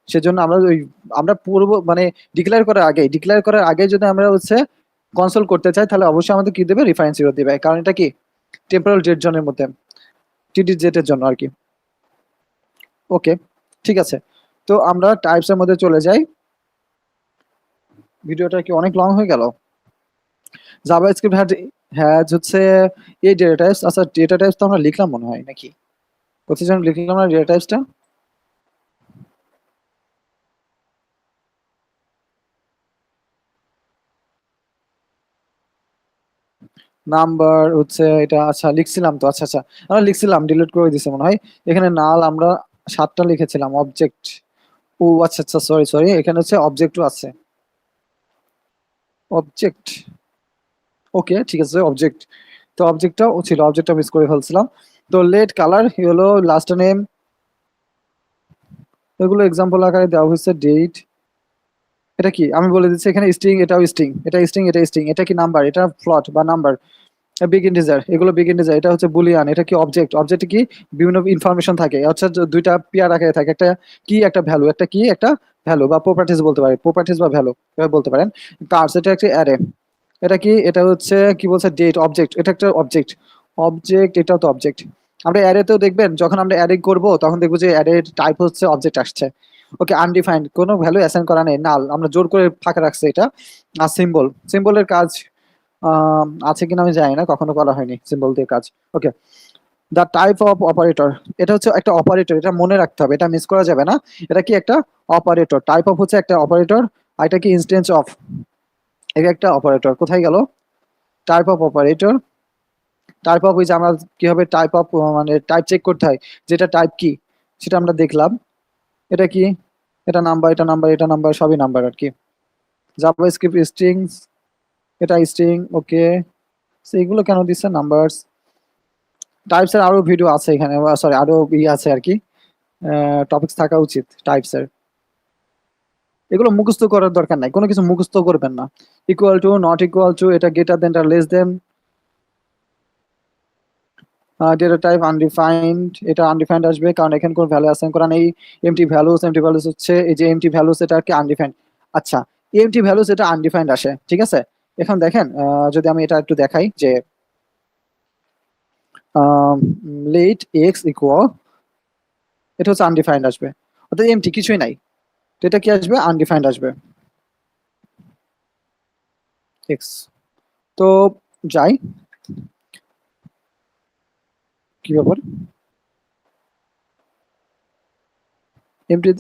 সেজন্য আমরা ওই আমরা পূর্ব মানে ডিক্লেয়ার করার আগে যদি আমরা হচ্ছে কনসোল করতে চাই তাহলে অবশ্যই আমাদের কি দেবে, রেফারেন্স ইরো দেবে, কারণ এটা কি টেম্পোরাল ডেট জোনের মধ্যে, টিডি জেটের জন্য আর কি। ওকে, ঠিক আছে, তো আমরা টাইপস এর মধ্যে চলে যাই। ভিডিওটা কি অনেক লং হয়ে গেল? জাভাস্ক্রিপ্ট হ্যাজ হচ্ছে এই ডেটা টাইপস, আচ্ছা ডেটা টাইপস তো আমরা লিখলাম মনে হয় নাকি, কোথায় যেন লিখলাম না ডেটা টাইপসটা। নাম্বার হচ্ছে এটা, আচ্ছা লিখছিলাম তো, আচ্ছা আচ্ছা আমরা লিখছিলাম, ডিলিট করে দিছে মনে হয়। এখানে নাল আমরা 7টা লিখেছিলাম, অবজেক্ট, ও আচ্ছা আচ্ছা সরি সরি, এখানে হচ্ছে অবজেক্টও আছে, অবজেক্ট, ওকে ঠিক আছে অবজেক্ট, তো অবজেক্টটাও ছিল, অবজেক্টটা মিস করে ফেলছিলাম। তো লেট কালার হলো লাস্ট নেম, এগুলো এক্সাম্পল আকারে দেওয়া হয়েছে, ডেট, এটা কি আমি বলে দিচ্ছি, এখানে স্ট্রিং, এটাও স্ট্রিং, এটা স্ট্রিং, এটা স্ট্রিং, এটা কি নাম্বার, এটা ফ্লট বা নাম্বার, বিগ ইন্টিজার, এগুলো বিগ ইন্টিজার, এটা হচ্ছে বুলিয়ান, এটা কি অবজেক্ট, অবজেক্টে কি বিভিন্ন ইনফরমেশন থাকে, হচ্ছে দুইটা পেয়ার আকারে থাকে, একটা কি একটা ভ্যালু, একটা কি একটা ভ্যালু বা প্রপার্টিজ বলতে পারে, প্রপার্টিজ বা ভ্যালু এভাবে বলতে পারেন। কার্স এটা একটা অ্যারে, এটা কি এটা হচ্ছে কি বলছে ডেট, অবজেক্ট, এটা একটা অবজেক্ট, অবজেক্ট এটাও তো অবজেক্ট। আমরা অ্যারেতেও দেখবেন যখন আমরা অ্যারে করব তখন দেখবো যে অ্যারের টাইপ হচ্ছে অবজেক্ট আসছে। ওকে, আনডিফাইন্ড, কোনো ভ্যালু অ্যাসাইন করা নেই, নাল আমরা জোর করে ফাঁকা রাখছি এটা। আর সিম্বল, সিম্বলের কাজ আছে কিনা আমি জানি না, কখনো করা হয়নি সিম্বল দিয়ে কাজ। ওকে, দ্য টাইপ অফ অপারেটর, এটা হচ্ছে একটা অপারেটর, এটা মনে রাখতে হবে, এটা মিস করা যাবে না। এটা কি একটা অপারেটর, টাইপ অফ হচ্ছে একটা অপারেটর, আর এটা কি ইনস্টেন্স অফ, এটা একটা অপারেটর, কোথায় গেল type of operator, type of, ওই যে আমরা কিভাবে টাইপ অফ মানে টাইপ চেক করতে হয়, যেটা টাইপ কি সেটা আমরা দেখলাম। এটা কি, এটা নাম্বার, এটা নাম্বার, এটা নাম্বার, সবই নাম্বার আর কি। জাভাস্ক্রিপ্ট স্ট্রিংস, এটা স্ট্রিং, ওকে, এগুলো কেন দিচ্ছে নাম্বারস। টাইপস এর আরো ভিডিও আছে এখানে, সরি আরো আছে আর কি, টপিকস থাকা উচিত টাইপস এর, এগুলো মুখস্থ করার দরকার নাই, কোনো কিছু মুখস্থ করবেন না। Equal to, not equal to, এটা গ্রেটার দেন, এটা less than, data type undefined, এটা আনডিফাইন্ড আসবে কারণ এখানে কোনো ভ্যালু অ্যাসাইন করা নেই। এমটি ভ্যালুস হচ্ছে এই যে এমটি ভ্যালুস, এটা কি আনডিফাইন্ড, আচ্ছা এমটি ভ্যালুস এটা আনডিফাইন্ড আসে, ঠিক আছে। এখন দেখেন যদি আমি এটা একটু দেখাই যে লেট এক্স ইকুয়াল, এটা হচ্ছে আনডিফাইন্ড আসবে, অর্থাৎ এমটি কিছুই নাই, তো এটা কি আসবে, আনডিফাইন্ড আসবে এক্স। তো যাই, কি ব্যাপার এমটি,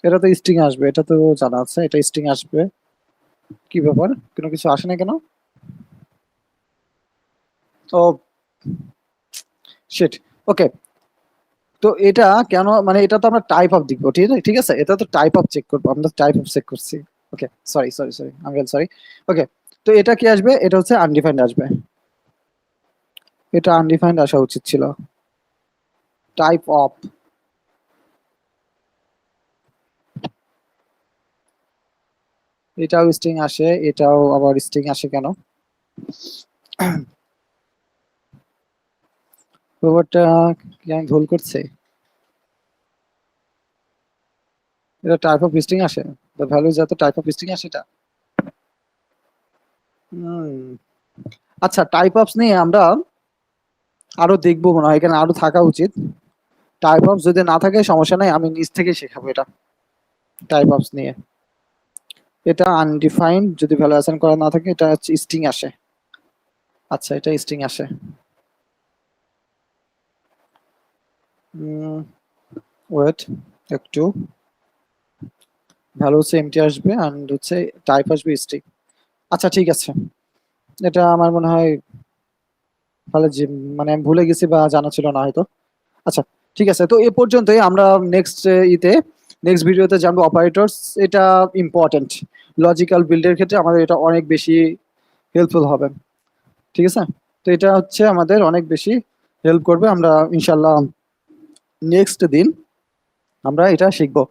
এটা তো স্ট্রিং আসবে, এটা তো জানা আছে, এটা স্ট্রিং আসবে, কি ব্যাপার কোনো কিছু আসে না কেন, ও শিট, ওকে। তো এটা কেন, মানে এটা তো আমরা টাইপ অফ দেখবো, ঠিক আছে ঠিক আছে, এটা তো টাইপ অফ চেক করবো, আমরা টাইপ অফ চেক করছি। ওকে, সরি সরি সরি, আমি সরি। ওকে, তো এটা কি আসবে, এটা হচ্ছে আনডিফাইন্ড আসবে, এটা আনডিফাইন্ড আসা উচিত ছিল, টাইপ অফ, এটাও স্ট্রিং আসে, এটাও আবার স্ট্রিং আসে কেন, ব্যাপারটা কি আমি ভুল করছি, এটা টাইপ অফ স্ট্রিং আসে, দ্য ভ্যালু যত টাইপ অফ স্ট্রিং আসে এটা। আচ্ছা, টাইপ অফস নিয়ে আমরা আরো দেখবো মনে হয়, এখানে আরো থাকা উচিত। টাইপ অফ যদি না থাকে সমস্যা নাই, আমি নিজ থেকে শেখাবো এটা। টাইপ অফস নিয়ে। এটা আনডিফাইন্ড যদি ভ্যালু অ্যাসাইন করা না থাকে এটা হচ্ছে স্ট্রিং আসে। আচ্ছা এটা স্ট্রিং আসে। ওয়েট একটু, ভ্যালু হচ্ছে এমটি আসবে এন্ড হচ্ছে টাইপ আসবে স্ট্রিং। আচ্ছা ঠিক আছে, এটা আমার মনে হয় তাহলে যে মানে আমি ভুলে গেছি বা জানা ছিল না হয়তো। আচ্ছা ঠিক আছে, তো এ পর্যন্তই। আমরা নেক্সট নেক্সট ভিডিওতে জানবো অপারেটরস। এটা ইম্পর্টেন্ট, লজিক্যাল বিল্ডের ক্ষেত্রে আমাদের এটা অনেক বেশি হেল্পফুল হবে। ঠিক আছে, তো এটা হচ্ছে আমাদের অনেক বেশি হেল্প করবে। আমরা ইনশাল্লাহ নেক্সট দিন আমরা এটা শিখবো।